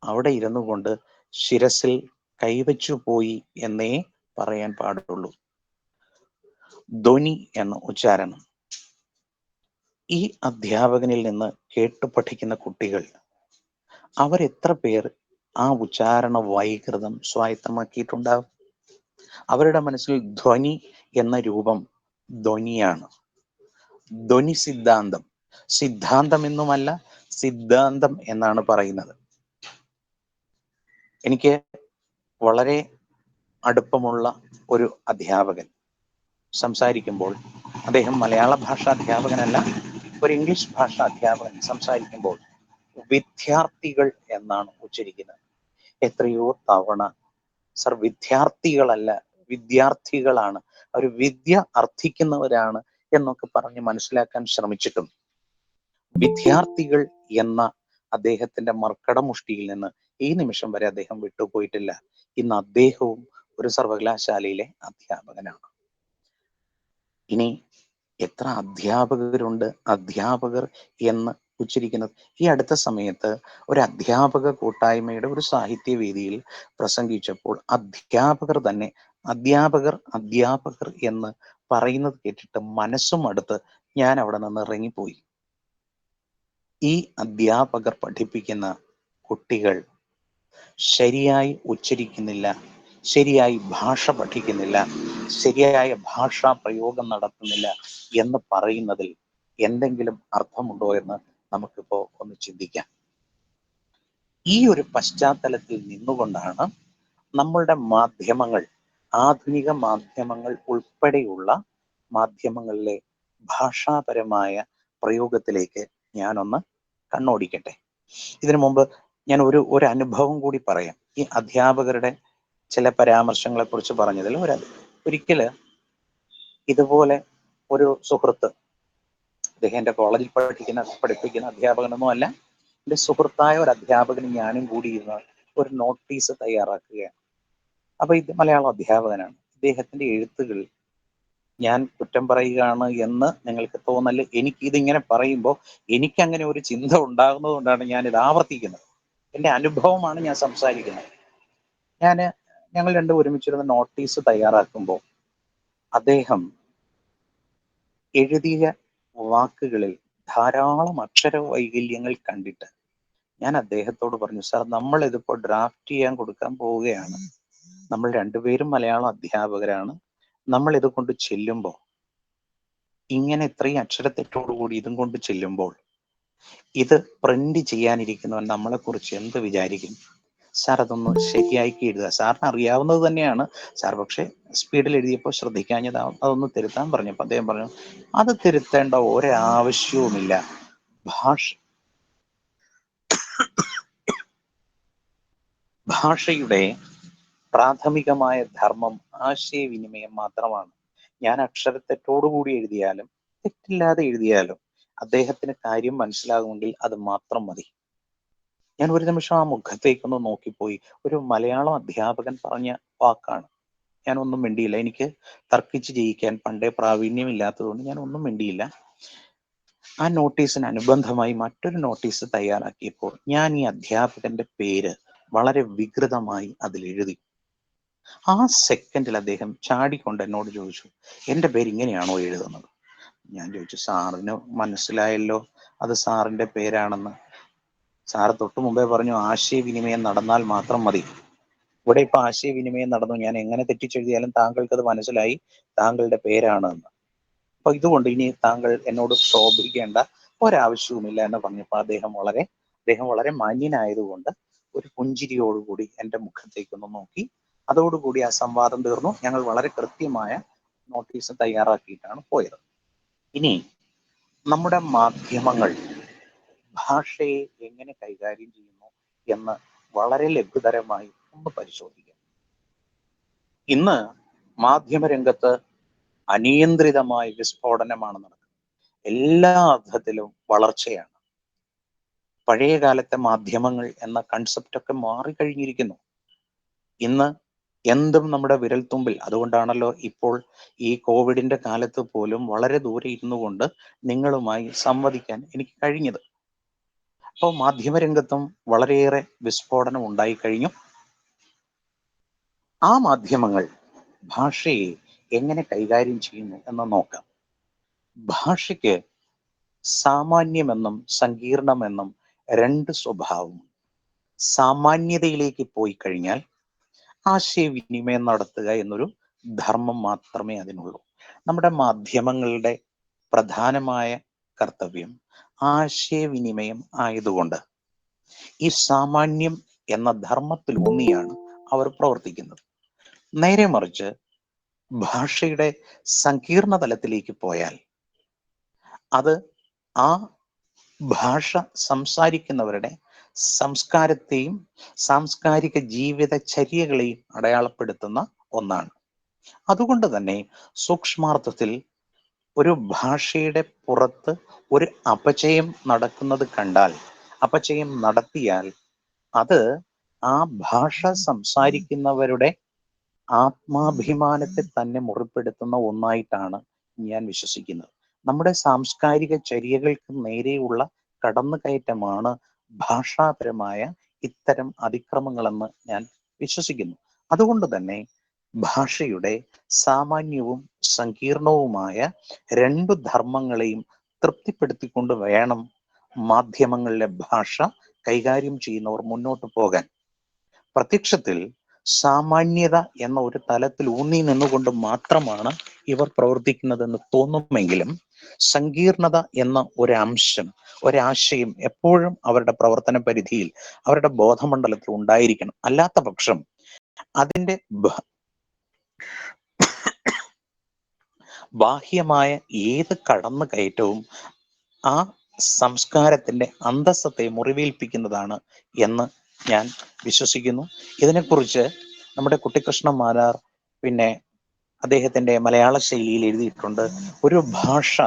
അവിടെ ഇരുന്നു കൊണ്ട് ശിരസിൽ കൈവച്ചു പോയി എന്നേ പറയാൻ പാടുള്ളൂ. ധ്വനി എന്ന ഉച്ചാരണം ഈ അധ്യാപകനിൽ നിന്ന് കേട്ടു പഠിക്കുന്ന കുട്ടികൾ അവരെത്ര പേർ ആ ഉച്ചാരണ വൈകൃതം സ്വായത്തമാക്കിയിട്ടുണ്ടാവും? അവരുടെ മനസ്സിൽ ധ്വനി എന്ന രൂപം ധ്വനിയാണ്. ധ്വനി സിദ്ധാന്തം, സിദ്ധാന്തം എന്നുമല്ല സിദ്ധാന്തം എന്നാണ് പറയുന്നത്. എനിക്ക് വളരെ അടുപ്പമുള്ള ഒരു അധ്യാപകൻ സംസാരിക്കുമ്പോൾ, അദ്ദേഹം മലയാള ഭാഷ അധ്യാപകനല്ല, ഒരു ഇംഗ്ലീഷ് ഭാഷ അധ്യാപകൻ സംസാരിക്കുമ്പോൾ വിദ്യാർത്ഥികൾ എന്നാണ് ഉച്ചരിക്കുന്നത്. എത്രയോ തവണ സർ വിദ്യാർത്ഥികളല്ല വിദ്യാർത്ഥികളാണ്, അവർ വിദ്യ അർത്ഥിക്കുന്നവരാണ് എന്നൊക്കെ പറഞ്ഞ് മനസ്സിലാക്കാൻ ശ്രമിച്ചിട്ടും വിദ്യാർത്ഥികൾ എന്ന അദ്ദേഹത്തിന്റെ മർക്കടമുഷ്ടിയിൽ നിന്ന് ഈ നിമിഷം വരെ അദ്ദേഹം വിട്ടുപോയിട്ടില്ല. ഇന്ന് അദ്ദേഹവും ഒരു സർവകലാശാലയിലെ അധ്യാപകനാണ്. ഇനി എത്ര അധ്യാപകരുണ്ട് അധ്യാപകർ എന്ന് ഉച്ചരിക്കുന്നത്? ഈ അടുത്ത സമയത്ത് ഒരു അധ്യാപക കൂട്ടായ്മയുടെ ഒരു സാഹിത്യവേദിയിൽ പ്രസംഗിച്ചപ്പോൾ അധ്യാപകർ തന്നെ അധ്യാപകർ അധ്യാപകർ എന്ന് പറയുന്നത് കേട്ടിട്ട് മനസ്സും അടുത്ത് ഞാൻ അവിടെ നിന്ന് ഇറങ്ങിപ്പോയി. ഈ അധ്യാപകർ പഠിപ്പിക്കുന്ന കുട്ടികൾ ശരിയായി ഉച്ചരിക്കുന്നില്ല, ശരിയായി ഭാഷ പഠിക്കുന്നില്ല, ശരിയായ ഭാഷാ പ്രയോഗം നടത്തുന്നില്ല എന്ന് പറയുന്നതിൽ എന്തെങ്കിലും അർത്ഥമുണ്ടോ എന്ന് നമുക്കിപ്പോ ഒന്ന് ചിന്തിക്കാം. ഈ ഒരു പശ്ചാത്തലത്തിൽ നിന്നുകൊണ്ടാണ് നമ്മളുടെ മാധ്യമങ്ങൾ, ആധുനിക മാധ്യമങ്ങൾ ഉൾപ്പെടെയുള്ള മാധ്യമങ്ങളിലെ ഭാഷാപരമായ പ്രയോഗത്തിലേക്ക് ഞാനൊന്ന് കണ്ണോടിക്കട്ടെ. ഇതിനു മുമ്പ് ഞാൻ ഒരു അനുഭവം കൂടി പറയാം. ഈ അധ്യാപകരുടെ ചില പരാമർശങ്ങളെ കുറിച്ച് പറഞ്ഞതിൽ ഒരിക്കല് ഇതുപോലെ ഒരു സുഹൃത്ത്, അദ്ദേഹം എൻ്റെ കോളേജിൽ പഠിപ്പിക്കുന്ന അധ്യാപകനൊന്നും അല്ല, എൻ്റെ സുഹൃത്തായ ഒരു അധ്യാപകനും ഞാനും കൂടി ഇരുന്ന് ഒരു നോട്ടീസ് തയ്യാറാക്കുകയാണ്. അപ്പൊ ഇത് മലയാളം അധ്യാപകനാണ്. ഇദ്ദേഹത്തിന്റെ എഴുത്തുകൾ ഞാൻ കുറ്റം പറയുകയാണ് എന്ന് നിങ്ങൾക്ക് തോന്നല്. എനിക്ക് ഇതിങ്ങനെ പറയുമ്പോൾ എനിക്ക് അങ്ങനെ ഒരു ചിന്ത ഉണ്ടാകുന്നത് കൊണ്ടാണ് ഞാൻ ഇത് ആവർത്തിക്കുന്നത്. എൻ്റെ അനുഭവമാണ് ഞാൻ സംസാരിക്കുന്നത്. ഞങ്ങൾ രണ്ടും ഒരുമിച്ചിരുന്ന നോട്ടീസ് തയ്യാറാക്കുമ്പോൾ അദ്ദേഹം എഴുതിയ വാക്കുകളിൽ ധാരാളം അക്ഷര വൈകല്യങ്ങൾ കണ്ടിട്ട് ഞാൻ അദ്ദേഹത്തോട് പറഞ്ഞു, സാർ നമ്മൾ ഇതിപ്പോ ഡ്രാഫ്റ്റ് ചെയ്യാൻ കൊടുക്കാൻ പോവുകയാണ്, നമ്മൾ രണ്ടുപേരും മലയാളം അധ്യാപകരാണ്, നമ്മൾ ഇത് കൊണ്ട് ചെല്ലുമ്പോൾ ഇങ്ങനെ ഇത്രയും അക്ഷരത്തെറ്റോടുകൂടി ഇതും കൊണ്ട് ചെല്ലുമ്പോൾ ഇത് പ്രിന്റ് ചെയ്യാനിരിക്കുന്നവൻ നമ്മളെ കുറിച്ച് എന്ത് വിചാരിക്കും? സാർ അതൊന്ന് ശരിയാക്കി എഴുതുക. സാറിന് അറിയാവുന്നത് തന്നെയാണ് സാർ, പക്ഷെ സ്പീഡിൽ എഴുതിയപ്പോൾ ശ്രദ്ധിക്കാഞ്ഞത്, അതൊന്ന് തിരുത്താൻ പറഞ്ഞപ്പോൾ അദ്ദേഹം പറഞ്ഞു, അത് തിരുത്തേണ്ട ഒരാവശ്യവുമില്ല. ഭാഷയുടെ പ്രാഥമികമായ ധർമ്മം ആശയവിനിമയം മാത്രമാണ്. ഞാൻ അക്ഷരത്തെറ്റോടുകൂടി എഴുതിയാലും തെറ്റില്ലാതെ എഴുതിയാലും അദ്ദേഹത്തിന് കാര്യം മനസ്സിലാകുമെങ്കിൽ അത് മാത്രം മതി. ഞാൻ ഒരു നിമിഷം ആ മുഖത്തേക്കൊന്ന് നോക്കിപ്പോയി. ഒരു മലയാളം അധ്യാപകൻ പറഞ്ഞ വാക്കാണ്. ഞാൻ ഒന്നും മിണ്ടിയില്ല. എനിക്ക് തർക്കിച്ച് ജയിക്കാൻ പണ്ടേ പ്രാവീണ്യമില്ലാത്തതുകൊണ്ട് ഞാൻ ഒന്നും മിണ്ടിയില്ല. ആ നോട്ടീസിന് അനുബന്ധമായി മറ്റൊരു നോട്ടീസ് തയ്യാറാക്കിയപ്പോൾ ഞാൻ ഈ അധ്യാപകന്റെ പേര് വളരെ വികൃതമായി അതിൽ എഴുതി. ആ സെക്കൻഡിൽ അദ്ദേഹം ചാടിക്കൊണ്ട് എന്നോട് ചോദിച്ചു, എൻ്റെ പേര് ഇങ്ങനെയാണോ എഴുതുന്നത്? ഞാൻ ചോദിച്ചു, സാറിന് മനസ്സിലായല്ലോ അത് സാറിന്റെ പേരാണെന്ന്. സാറ് തൊട്ടു മുമ്പേ പറഞ്ഞു ആശയവിനിമയം നടന്നാൽ മാത്രം മതി. ഇവിടെ ഇപ്പൊ ആശയവിനിമയം നടന്നു. ഞാൻ എങ്ങനെ തെറ്റിച്ചെഴുതിയാലും താങ്കൾക്ക് അത് മനസ്സിലായി താങ്കളുടെ പേരാണ് എന്ന്. അപ്പൊ ഇതുകൊണ്ട് ഇനി താങ്കൾ എന്നോട് ക്ഷോഭിക്കേണ്ട ഒരാവശ്യവുമില്ല എന്ന് പറഞ്ഞപ്പോൾ അദ്ദേഹം വളരെ മാന്യനായതുകൊണ്ട് ഒരു പുഞ്ചിരിയോടുകൂടി എൻ്റെ മുഖത്തേക്കൊന്ന് നോക്കി. അതോടുകൂടി ആ സംവാദം തീർന്നു. ഞങ്ങൾ വളരെ കൃത്യമായ നോട്ടീസ് തയ്യാറാക്കിയിട്ടാണ് പോയത്. ഇനി നമ്മുടെ മാധ്യമങ്ങൾ ഭാഷയെ എങ്ങനെ കൈകാര്യം ചെയ്യുന്നു എന്ന് വളരെ ലഘുതരമായി ഒന്ന് പരിശോധിക്കാം. ഇന്ന് മാധ്യമരംഗത്ത് അനിയന്ത്രിതമായ വിസ്ഫോടനമാണ് നടക്കുന്നത്. എല്ലാ അർത്ഥത്തിലും വളർച്ചയാണ്. പഴയ കാലത്തെ മാധ്യമങ്ങൾ എന്ന കൺസെപ്റ്റ് ഒക്കെ മാറിക്കഴിഞ്ഞിരിക്കുന്നു. ഇന്ന് എന്തും നമ്മുടെ വിരൽത്തുമ്പിൽ. അതുകൊണ്ടാണല്ലോ ഇപ്പോൾ ഈ കോവിഡിന്റെ കാലത്ത് പോലും വളരെ ദൂരെ ഇരുന്നു കൊണ്ട് നിങ്ങളുമായി സംവദിക്കാൻ എനിക്ക് കഴിഞ്ഞത്. അപ്പോൾ മാധ്യമരംഗത്തും വളരെയേറെ വിസ്ഫോടനം ഉണ്ടായിക്കഴിഞ്ഞു. ആ മാധ്യമങ്ങൾ ഭാഷയെ എങ്ങനെ കൈകാര്യം ചെയ്യുന്നു എന്ന് നോക്കാം. ഭാഷയ്ക്ക് സാമാന്യമെന്നും സങ്കീർണമെന്നും രണ്ട് സ്വഭാവം. സാമാന്യതയിലേക്ക് പോയി കഴിഞ്ഞാൽ ആശയവിനിമയം നടത്തുക എന്നൊരു ധർമ്മം മാത്രമേ അതിനുള്ളൂ. നമ്മുടെ മാധ്യമങ്ങളുടെ പ്രധാനമായ കർത്തവ്യം ആശയവിനിമയം ആയതുകൊണ്ട് ഈ സാമാന്യം എന്ന ധർമ്മത്തിലൂന്നിയാണ് അവർ പ്രവർത്തിക്കുന്നത്. നേരെ മറിച്ച് ഭാഷയുടെ സങ്കീർണ തലത്തിലേക്ക് പോയാൽ അത് ആ ഭാഷ സംസാരിക്കുന്നവരുടെ സംസ്കാരത്തെയും സാംസ്കാരിക ജീവിതചര്യകളെയും അടയാളപ്പെടുത്തുന്ന ഒന്നാണ്. അതുകൊണ്ട് തന്നെ സൂക്ഷ്മാർത്ഥത്തിൽ ഒരു ഭാഷയുടെ പുറത്ത് ഒരു അപചയം നടക്കുന്നത് കണ്ടാൽ, അപചയം നടത്തിയാൽ അത് ആ ഭാഷ സംസാരിക്കുന്നവരുടെ ആത്മാഭിമാനത്തെ തന്നെ മുറിപ്പെടുത്തുന്ന ഒന്നായിട്ടാണ് ഞാൻ വിശ്വസിക്കുന്നത്. നമ്മുടെ സാംസ്കാരിക ചര്യകൾക്ക് നേരെയുള്ള കടന്നുകയറ്റമാണ് ഭാഷാപരമായ ഇത്തരം അതിക്രമങ്ങളെന്ന് ഞാൻ വിശ്വസിക്കുന്നു. അതുകൊണ്ട് തന്നെ ഭാഷയുടെ സാമാന്യവും സങ്കീർണവുമായ രണ്ടു ധർമ്മങ്ങളെയും തൃപ്തിപ്പെടുത്തിക്കൊണ്ട് വേണം മാധ്യമങ്ങളിലെ ഭാഷ കൈകാര്യം ചെയ്യുന്നവർ മുന്നോട്ട് പോകാൻ. പ്രത്യക്ഷത്തിൽ സാമാന്യത എന്ന ഒരു തലത്തിൽ ഊന്നി നിന്നുകൊണ്ട് മാത്രമാണ് ഇവർ പ്രവർത്തിക്കുന്നതെന്ന് തോന്നുമെങ്കിലും സങ്കീർണത എന്ന ഒരംശം, ഒരാശയം എപ്പോഴും അവരുടെ പ്രവർത്തന പരിധിയിൽ, അവരുടെ ബോധമണ്ഡലത്തിൽ ഉണ്ടായിരിക്കണം. അല്ലാത്ത പക്ഷം അതിൻ്റെ ബാഹ്യമായ ഏത് കടന്നു കയറ്റവും ആ സംസ്കാരത്തിന്റെ അന്തസ്സത്തെ മുറിവേൽപ്പിക്കുന്നതാണ് എന്ന് ഞാൻ വിശ്വസിക്കുന്നു. ഇതിനെക്കുറിച്ച് നമ്മുടെ കുട്ടിക്കൃഷ്ണൻ മാരാർ പിന്നെ അദ്ദേഹത്തിന്റെ മലയാള ശൈലിയിൽ എഴുതിയിട്ടുണ്ട്, ഒരു ഭാഷ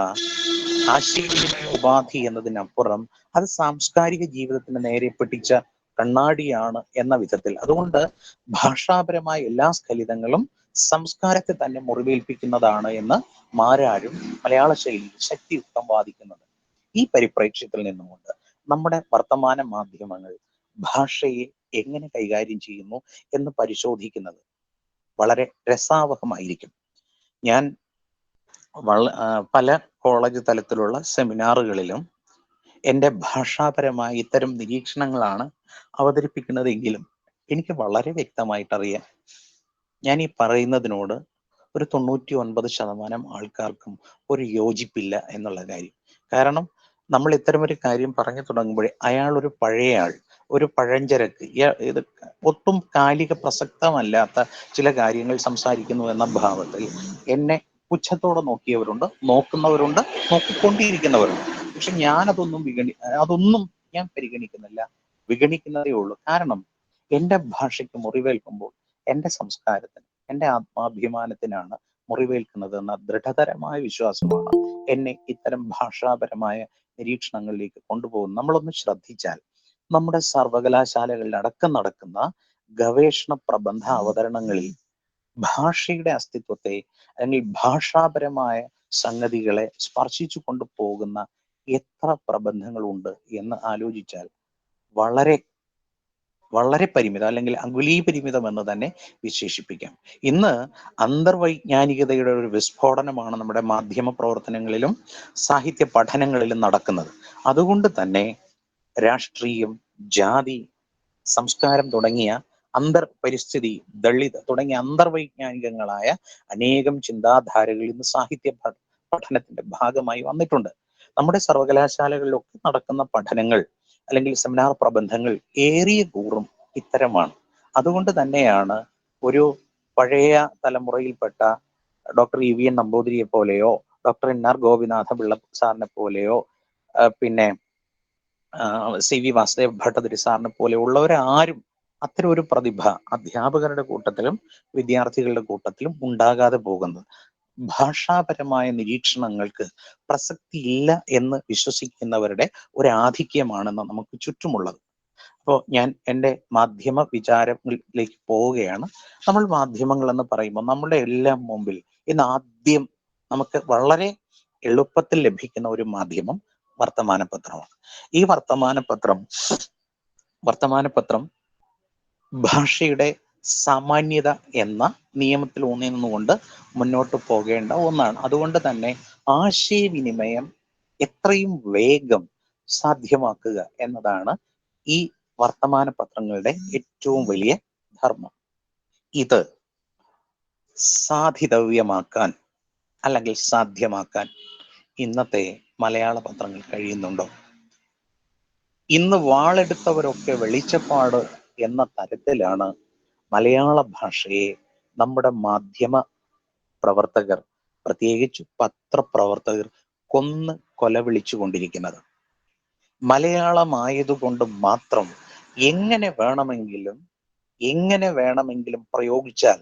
ആശയവിനിമയ ഉപാധി എന്നതിനപ്പുറം അത് സാംസ്കാരിക ജീവിതത്തിന് നേരെ പിടിച്ച കണ്ണാടിയാണ് എന്ന വിധത്തിൽ. അതുകൊണ്ട് ഭാഷാപരമായ എല്ലാ സ്ഖലിതങ്ങളും സംസ്കാരത്തെ തന്നെ മുറിവേൽപ്പിക്കുന്നതാണ് എന്ന് മാരാരും മലയാള ശൈലിയിൽ ശക്തിയുക്തം വാദിക്കുന്നുണ്ട്. ഈ പരിപ്രേക്ഷ്യത്തിൽ നിന്നുകൊണ്ട് നമ്മുടെ വർത്തമാന മാധ്യമങ്ങൾ ഭാഷയെ എങ്ങനെ കൈകാര്യം ചെയ്യുന്നു എന്ന് പരിശോധിക്കുന്നത് വളരെ രസാവഹമായിരിക്കും. ഞാൻ പല കോളേജ് തലത്തിലുള്ള സെമിനാറുകളിലും എൻ്റെ ഭാഷാപരമായ ഇത്തരം നിരീക്ഷണങ്ങളാണ് അവതരിപ്പിക്കുന്നതെങ്കിലും എനിക്ക് വളരെ വ്യക്തമായിട്ടറിയാം ഞാൻ ഈ പറയുന്നതിനോട് ഒരു 99% ആൾക്കാർക്കും ഒരു യോജിപ്പില്ല എന്നുള്ള കാര്യം. കാരണം നമ്മൾ ഇത്തരമൊരു കാര്യം പറഞ്ഞു തുടങ്ങുമ്പോഴേ അയാൾ ഒരു പഴയ ആൾ, ഒരു പഴഞ്ചരക്ക്, ഇത് ഒട്ടും കാലിക പ്രസക്തമല്ലാത്ത ചില കാര്യങ്ങൾ സംസാരിക്കുന്നു എന്ന ഭാവത്തിൽ എന്നെ പുച്ഛത്തോടെ നോക്കിയവരുണ്ട്, നോക്കുന്നവരുണ്ട്, നോക്കിക്കൊണ്ടിരിക്കുന്നവരുണ്ട്. പക്ഷെ അതൊന്നും ഞാൻ പരിഗണിക്കുന്നില്ല, വിഗണിക്കുന്നതേ ഉള്ളൂ. കാരണം എൻ്റെ ഭാഷയ്ക്ക് മുറിവേൽക്കുമ്പോൾ എൻ്റെ സംസ്കാരത്തിന്, എൻ്റെ ആത്മാഭിമാനത്തിനാണ് മുറിവേൽക്കുന്നത് എന്ന ദൃഢതരമായ വിശ്വാസമാണ് എന്നെ ഇത്തരം ഭാഷാപരമായ നിരീക്ഷണങ്ങളിലേക്ക് കൊണ്ടുപോകുന്നത്. നമ്മളൊന്ന് ശ്രദ്ധിച്ചാൽ നമ്മുടെ സർവകലാശാലകളിൽ അടക്കം നടക്കുന്ന ഗവേഷണ പ്രബന്ധ അവതരണങ്ങളിൽ ഭാഷയുടെ അസ്തിത്വത്തെ അല്ലെങ്കിൽ ഭാഷാപരമായ സംഗതികളെ സ്പർശിച്ചു കൊണ്ടുപോകുന്ന എത്ര പ്രബന്ധങ്ങളുണ്ട് എന്ന് ആലോചിച്ചാൽ വളരെ വളരെ പരിമിതം അല്ലെങ്കിൽ അങ്കുലീപരിമിതം എന്ന് തന്നെ വിശേഷിപ്പിക്കാം. ഇന്ന് അന്തർവൈജ്ഞാനികതയുടെ ഒരു വിസ്ഫോടനമാണ് നമ്മുടെ മാധ്യമ പ്രവർത്തനങ്ങളിലും സാഹിത്യ പഠനങ്ങളിലും നടക്കുന്നത്. അതുകൊണ്ട് തന്നെ രാഷ്ട്രീയം, ജാതി, സംസ്കാരം തുടങ്ങിയ പരിസ്ഥിതി, ദളിത് തുടങ്ങിയ അന്തർവൈജ്ഞാനികങ്ങളായ അനേകം ചിന്താധാരകൾ ഇന്ന് സാഹിത്യ പഠനത്തിന്റെ ഭാഗമായി വന്നിട്ടുണ്ട്. നമ്മുടെ സർവകലാശാലകളിലൊക്കെ നടക്കുന്ന പഠനങ്ങൾ അല്ലെങ്കിൽ സെമിനാർ പ്രബന്ധങ്ങൾ ഏറിയ കൂറും ഇത്തരമാണ്. അതുകൊണ്ട് തന്നെയാണ് ഒരു പഴയ തലമുറയിൽപ്പെട്ട ഡോക്ടർ ഇ.വി.എൻ. നമ്പൂതിരിയെ പോലെയോ ഡോക്ടർ എൻ.ആർ. ഗോപിനാഥ പിള്ള സാറിനെ പോലെയോ പിന്നെ സി.വി. വാസുദേവ ഭട്ടതിരി സാറിനെ പോലെ ഉള്ളവരാരും അത്തരം ഒരു പ്രതിഭ അധ്യാപകരുടെ കൂട്ടത്തിലും വിദ്യാർത്ഥികളുടെ കൂട്ടത്തിലും ഉണ്ടാകാതെ പോകുന്നത്. ഭാഷാപരമായ നിരീക്ഷണങ്ങൾക്ക് പ്രസക്തിയില്ല എന്ന് വിശ്വസിക്കുന്നവരുടെ ഒരു ആധിക്യമാണെന്ന് നമുക്ക് ചുറ്റുമുള്ളത്. അപ്പോൾ ഞാൻ എൻ്റെ മാധ്യമ വിചാരങ്ങളിലേക്ക് പോവുകയാണ്. നമ്മൾ മാധ്യമങ്ങൾ എന്ന് പറയുമ്പോൾ നമ്മുടെ എല്ലാം മുമ്പിൽ ഇന്ന് ആദ്യം നമുക്ക് വളരെ എളുപ്പത്തിൽ ലഭിക്കുന്ന ഒരു മാധ്യമം വർത്തമാനപത്രമാണ്. ഈ വർത്തമാനപത്രം ഭാഷയുടെ സാമാന്യത എന്ന നിയമത്തിൽ ഊന്നി നിന്നുകൊണ്ട് മുന്നോട്ട് പോകേണ്ട ഒന്നാണ്. അതുകൊണ്ട് തന്നെ ആശയവിനിമയം എത്രയും വേഗം സാധ്യമാക്കുക എന്നതാണ് ഈ വർത്തമാന പത്രങ്ങളുടെ ഏറ്റവും വലിയ ധർമ്മം. ഇത് സാധിതവ്യമാക്കാൻ അല്ലെങ്കിൽ സാധ്യമാക്കാൻ ഇന്നത്തെ മലയാള പത്രങ്ങൾ കഴിയുന്നുണ്ടോ? ഇന്ന് വാളെടുത്തവരൊക്കെ വെളിച്ചപ്പാട് എന്ന തരത്തിലാണ് മലയാള ഭാഷയെ നമ്മുടെ മാധ്യമ പ്രവർത്തകർ, പ്രത്യേകിച്ച് പത്രപ്രവർത്തകർ കൊലവിളിച്ചു കൊണ്ടിരിക്കുന്നത്. മലയാളമായതുകൊണ്ട് മാത്രം എങ്ങനെ വേണമെങ്കിലും പ്രയോഗിച്ചാൽ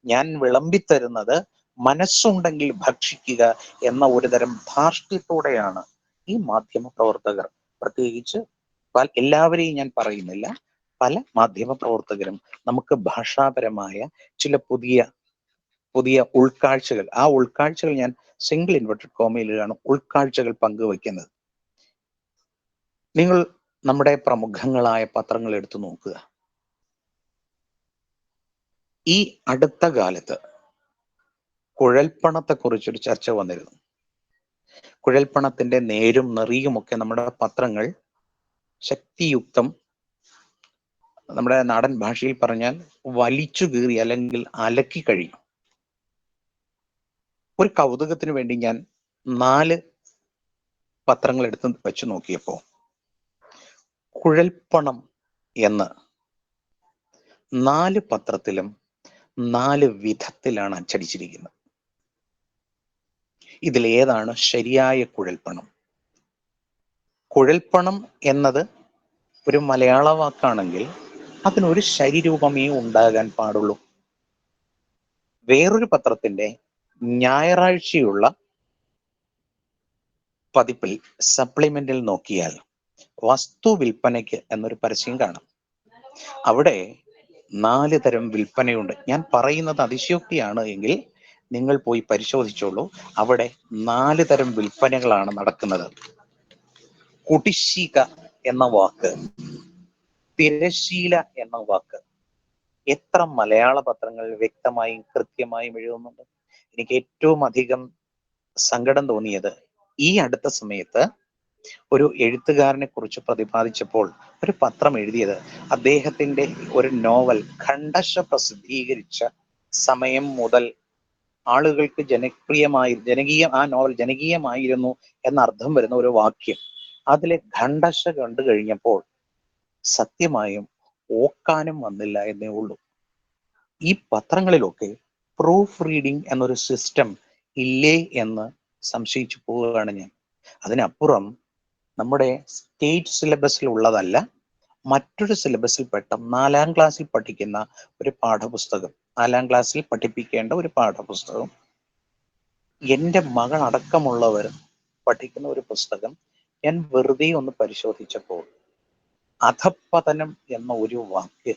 ഞാൻ വിളമ്പിത്തരുന്നത് മനസ്സുണ്ടെങ്കിൽ ഭക്ഷിക്കുക എന്ന ഒരുതരം ധാർഷ്ട്യത്തോടെയാണ് ഈ മാധ്യമ പ്രവർത്തകർ, പ്രത്യേകിച്ച് എല്ലാവരെയും ഞാൻ പറയുന്നില്ല, പല മാധ്യമ പ്രവർത്തകരും നമുക്ക് ഭാഷാപരമായ ചില പുതിയ ഉൾക്കാഴ്ചകൾ, ആ ഉൾക്കാഴ്ചകൾ ഞാൻ സിംഗിൾ ഇൻവെർട്ടഡ് കോമയിലാണ് ഉൾക്കാഴ്ചകൾ പങ്കുവയ്ക്കുന്നത്. നിങ്ങൾ നമ്മുടെ പ്രമുഖങ്ങളായ പത്രങ്ങൾ എടുത്തു നോക്കുക. ഈ അടുത്ത കാലത്ത് കുഴൽപ്പണത്തെക്കുറിച്ചൊരു ചർച്ച വന്നിരുന്നു. കുഴൽപ്പണത്തിന്റെ നേരും നെറിയുമൊക്കെ നമ്മുടെ പത്രങ്ങൾ ശക്തിയുക്തം, നമ്മുടെ നാടൻ ഭാഷയിൽ പറഞ്ഞാൽ വലിച്ചു കീറി അല്ലെങ്കിൽ അലക്കി കഴിഞ്ഞു. ഒരു കൗതുകത്തിന് വേണ്ടി ഞാൻ 4 പത്രങ്ങൾ എടുത്ത് വെച്ച് നോക്കിയപ്പോൾ കുഴൽപ്പണം എന്ന് 4 പത്രത്തിലും 4 വിധത്തിലാണ് അച്ചടിച്ചിരിക്കുന്നത്. ഇതിലേതാണ് ശരിയായ കുഴൽപ്പണം? കുഴൽപ്പണം എന്നത് ഒരു മലയാള വാക്കാണെങ്കിൽ അതിനൊരു ശരിരൂപമേ ഉണ്ടാകാൻ പാടുള്ളൂ. വേറൊരു പത്രത്തിന്റെ ഞായറാഴ്ചയുള്ള പതിപ്പിൽ സപ്ലിമെന്റിൽ നോക്കിയാൽ വസ്തു വിൽപ്പനയ്ക്ക് എന്നൊരു പരസ്യം കാണാം. അവിടെ 4 തരം വിൽപ്പനയുണ്ട്. ഞാൻ പറയുന്നത് അതിശയോക്തിയാണ് എങ്കിൽ നിങ്ങൾ പോയി പരിശോധിച്ചോളൂ. അവിടെ 4 തരം വിൽപ്പനകളാണ് നടക്കുന്നത്. കുടിശ്ശിക എന്ന വാക്ക്, തിരശീല എന്ന വാക്ക് എത്ര മലയാള പത്രങ്ങൾ വ്യക്തമായും കൃത്യമായും എഴുതുന്നുണ്ട്? എനിക്ക് ഏറ്റവും അധികം സങ്കടം തോന്നിയത് ഈ അടുത്ത സമയത്ത് ഒരു എഴുത്തുകാരനെ കുറിച്ച് പ്രതിപാദിച്ചപ്പോൾ ഒരു പത്രം എഴുതിയത് അദ്ദേഹത്തിന്റെ ഒരു നോവൽ ഖണ്ഡശ പ്രസിദ്ധീകരിച്ച സമയം മുതൽ ആളുകൾക്ക് ആ നോവൽ ജനകീയമായിരുന്നു എന്നർത്ഥം വരുന്ന ഒരു വാക്യം അതിലെ ഖണ്ഡശ കണ്ടു കഴിഞ്ഞപ്പോൾ സത്യമായും ഓക്കാനും വന്നില്ല എന്നേ ഉള്ളൂ. ഈ പത്രങ്ങളിലൊക്കെ പ്രൂഫ് റീഡിംഗ് എന്നൊരു സിസ്റ്റം ഇല്ലേ എന്ന് സംശയിച്ചു പോവുകയാണ് ഞാൻ. അതിനപ്പുറം നമ്മുടെ സ്റ്റേറ്റ് സിലബസിൽ ഉള്ളതല്ല, മറ്റൊരു സിലബസിൽ പെട്ട 4ാം ക്ലാസ്സിൽ പഠിക്കുന്ന ഒരു പാഠപുസ്തകം, 4ാം ക്ലാസ്സിൽ പഠിപ്പിക്കേണ്ട ഒരു പാഠപുസ്തകം, എൻ്റെ മകൾ അടക്കമുള്ളവർ പഠിക്കുന്ന ഒരു പുസ്തകം ഞാൻ വെറുതെ ഒന്ന് പരിശോധിച്ചപ്പോൾ അധപ്പതനം എന്ന ഒരു വാക്ക്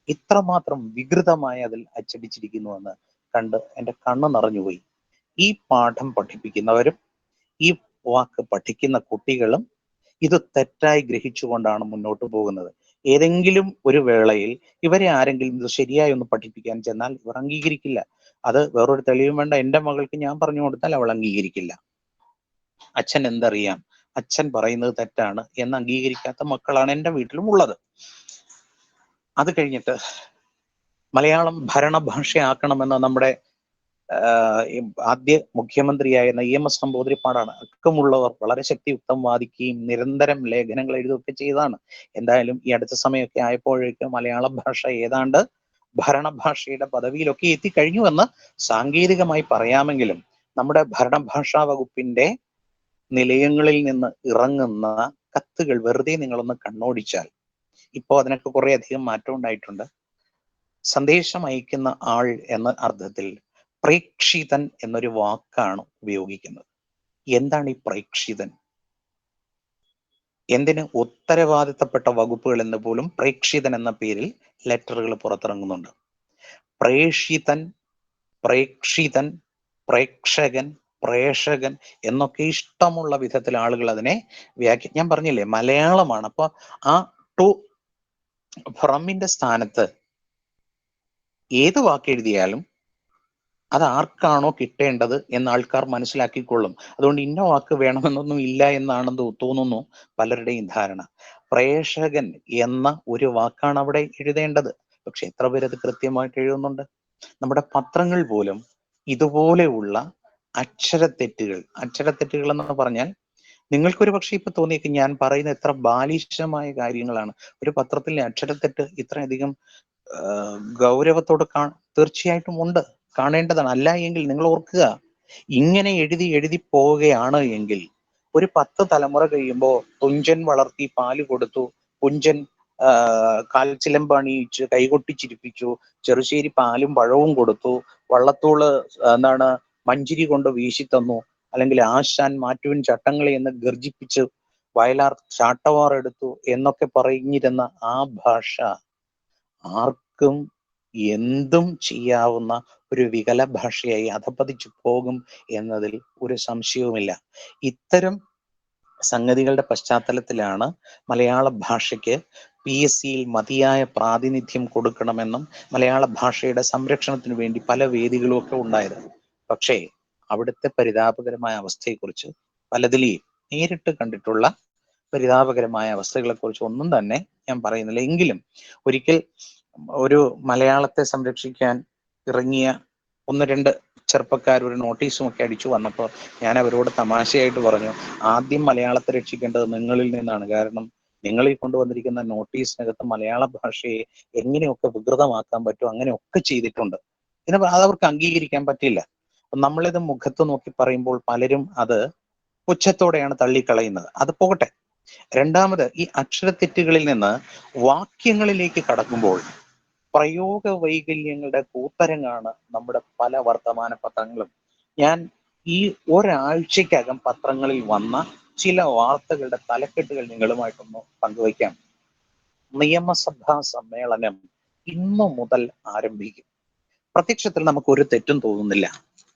ഇത്രമാത്രം വികൃതമായി അതിൽ അച്ചടിച്ചിരിക്കുന്നുവെന്ന് കണ്ട് എൻ്റെ കണ്ണ് നിറഞ്ഞുപോയി. ഈ പാഠം പഠിപ്പിക്കുന്നവരും ഈ വാക്ക് പഠിക്കുന്ന കുട്ടികളും ഇത് തെറ്റായി ഗ്രഹിച്ചുകൊണ്ടാണ് മുന്നോട്ട് പോകുന്നത്. ഏതെങ്കിലും ഒരു വേളയിൽ ഇവരെ ആരെങ്കിലും ഇത് ശരിയായി ഒന്ന് പഠിപ്പിക്കാൻ ചെന്നാൽ ഇവർ അംഗീകരിക്കില്ല. അത് വേറൊരു തെളിവും വേണ്ട. എൻ്റെ മകൾക്ക് ഞാൻ പറഞ്ഞു കൊടുത്താൽ അവൾ അംഗീകരിക്കില്ല. അച്ഛൻ എന്തറിയാം, അച്ഛൻ പറയുന്നത് തെറ്റാണ് എന്ന് അംഗീകരിക്കാത്ത മക്കളാണ് എൻ്റെ വീട്ടിലും ഉള്ളത്. അത് കഴിഞ്ഞിട്ട് മലയാളം ഭരണഭാഷയാക്കണമെന്ന് നമ്മുടെ ആദ്യ മുഖ്യമന്ത്രിയായിരുന്ന EMS നമ്പൂതിരിപ്പാടാണ് അടക്കമുള്ളവർ വളരെ ശക്തിയുക്തം വാദിക്കുകയും നിരന്തരം ലേഖനങ്ങൾ എഴുതുകയൊക്കെ ചെയ്തതാണ്. എന്തായാലും ഈ അടുത്ത സമയമൊക്കെ ആയപ്പോഴേക്ക് മലയാള ഭാഷ ഏതാണ്ട് ഭരണഭാഷയുടെ പദവിയിലൊക്കെ എത്തിക്കഴിഞ്ഞുവെന്ന് സാങ്കേതികമായി പറയാമെങ്കിലും നമ്മുടെ ഭരണഭാഷാ വകുപ്പിന്റെ നിലയങ്ങളിൽ നിന്ന് ഇറങ്ങുന്ന കത്തുകൾ വെറുതെ നിങ്ങളൊന്ന് കണ്ണോടിച്ചാൽ ഇപ്പോൾ അതിനൊക്കെ കുറെ അധികം മാറ്റം ഉണ്ടായിട്ടുണ്ട്. സന്ദേശം അയക്കുന്ന ആൾ എന്ന അർത്ഥത്തിൽ പ്രേക്ഷിതൻ എന്നൊരു വാക്കാണ് ഉപയോഗിക്കുന്നത്. എന്താണ് ഈ പ്രേക്ഷിതൻ? എന്തിന് ഉത്തരവാദിത്തപ്പെട്ട വകുപ്പുകൾ എന്ന് പോലും പ്രേക്ഷിതൻ എന്ന പേരിൽ ലെറ്ററുകൾ പുറത്തിറങ്ങുന്നുണ്ട്. പ്രേഷിതൻ, പ്രേക്ഷിതൻ, പ്രേക്ഷകൻ, പ്രേക്ഷകൻ എന്നൊക്കെ ഇഷ്ടമുള്ള വിധത്തിൽ ആളുകൾ അതിനെ ഞാൻ പറഞ്ഞില്ലേ മലയാളമാണ്. അപ്പൊ ആ ടു ഫ്രമിന്റെ സ്ഥാനത്ത് ഏത് വാക്ക് എഴുതിയാലും അത് ആർക്കാണോ കിട്ടേണ്ടത് എന്ന് ആൾക്കാർ മനസ്സിലാക്കിക്കൊള്ളും. അതുകൊണ്ട് ഇന്ന വാക്ക് വേണമെന്നൊന്നും ഇല്ല എന്നാണെന്ന് തോന്നുന്നു പലരുടെയും ധാരണ. പ്രേക്ഷകൻ എന്ന ഒരു വാക്കാണ് അവിടെ എഴുതേണ്ടത്. പക്ഷെ എത്ര പേരത് കൃത്യമായിട്ട് എഴുതുന്നുണ്ട്? നമ്മുടെ പത്രങ്ങൾ പോലും ഇതുപോലെയുള്ള അക്ഷരത്തെറ്റുകൾ എന്ന് പറഞ്ഞാൽ നിങ്ങൾക്കൊരു പക്ഷെ ഇപ്പൊ തോന്നിയേക്കും ഞാൻ പറയുന്ന എത്ര ബാലിശമായ കാര്യങ്ങളാണ്. ഒരു പത്രത്തിലെ അക്ഷരത്തെറ്റ് ഇത്രയധികം ഗൗരവത്തോട് തീർച്ചയായിട്ടും ഉണ്ട്, കാണേണ്ടതാണ്. അല്ല എങ്കിൽ നിങ്ങൾ ഓർക്കുക, ഇങ്ങനെ എഴുതി പോവുകയാണ് എങ്കിൽ ഒരു 10 തലമുറ കഴിയുമ്പോൾ തുഞ്ചൻ വളർത്തി പാല് കൊടുത്തു, കുഞ്ചൻ കാൽച്ചിലമ്പ് അണിയിച്ച് കൈകൊട്ടിച്ചിരിപ്പിച്ചു, ചെറുശ്ശേരി പാലും പഴവും കൊടുത്തു, വള്ളത്തോള് മഞ്ചിരി കൊണ്ട് വീശി തന്നു, അല്ലെങ്കിൽ ആശാൻ മാറ്റുവിൻ ചട്ടങ്ങളെ എന്ന് ഗർജിപ്പിച്ച് വയലാർ ചാട്ടവാർ എടുത്തു എന്നൊക്കെ പറഞ്ഞിരുന്ന ആ ഭാഷ ആർക്കും എന്തും ചെയ്യാവുന്ന ഒരു വികല ഭാഷയായി അധപ്പതിച്ചു പോകും എന്നതിൽ ഒരു സംശയവുമില്ല. ഇത്തരം സംഗതികളുടെ പശ്ചാത്തലത്തിലാണ് മലയാള ഭാഷയ്ക്ക് PSCയിൽ മതിയായ പ്രാതിനിധ്യം കൊടുക്കണമെന്നും മലയാള ഭാഷയുടെ സംരക്ഷണത്തിന് വേണ്ടി പല വേദികളും ഒക്കെ ഉണ്ടായത്. പക്ഷേ അവിടുത്തെ പരിതാപകരമായ അവസ്ഥയെക്കുറിച്ച് പലതിലെയും നേരിട്ട് കണ്ടിട്ടുള്ള പരിതാപകരമായ അവസ്ഥകളെ കുറിച്ച് ഒന്നും തന്നെ ഞാൻ പറയുന്നില്ല. എങ്കിലും ഒരിക്കൽ ഒരു മലയാളത്തെ സംരക്ഷിക്കാൻ ഇറങ്ങിയ 1-2 ചെറുപ്പക്കാർ ഒരു നോട്ടീസും ഒക്കെ അടിച്ചു വന്നപ്പോൾ ഞാൻ അവരോട് തമാശയായിട്ട് പറഞ്ഞു, ആദ്യം മലയാളത്തെ രക്ഷിക്കേണ്ടത് നിങ്ങളിൽ നിന്നാണ്. കാരണം നിങ്ങൾ ഈ കൊണ്ടുവന്നിരിക്കുന്ന നോട്ടീസിനകത്ത് മലയാള ഭാഷയെ എങ്ങനെയൊക്കെ വികൃതമാക്കാൻ പറ്റും അങ്ങനെയൊക്കെ ചെയ്തിട്ടുണ്ട്. അതവർക്ക് അംഗീകരിക്കാൻ പറ്റില്ല. നമ്മളിത് മുഖത്ത് നോക്കി പറയുമ്പോൾ പലരും അത് പുച്ഛത്തോടെയാണ് തള്ളിക്കളയുന്നത്. അത് പോകട്ടെ. രണ്ടാമത്, ഈ അക്ഷരത്തെറ്റുകളിൽ നിന്ന് വാക്യങ്ങളിലേക്ക് കടക്കുമ്പോൾ പ്രയോഗ വൈകല്യങ്ങളുടെ കൂത്തരങ്ങാണ് നമ്മുടെ പല വർത്തമാന പത്രങ്ങളും. ഞാൻ ഈ ഒരാഴ്ചക്കകം പത്രങ്ങളിൽ വന്ന ചില വാർത്തകളുടെ തലക്കെട്ടുകൾ നിങ്ങളുമായിട്ടൊന്ന് പങ്കുവയ്ക്കാം. നിയമസഭാ സമ്മേളനം ഇന്നു മുതൽ ആരംഭിക്കും. പ്രത്യക്ഷത്തിൽ നമുക്ക് ഒരു തെറ്റും തോന്നുന്നില്ല.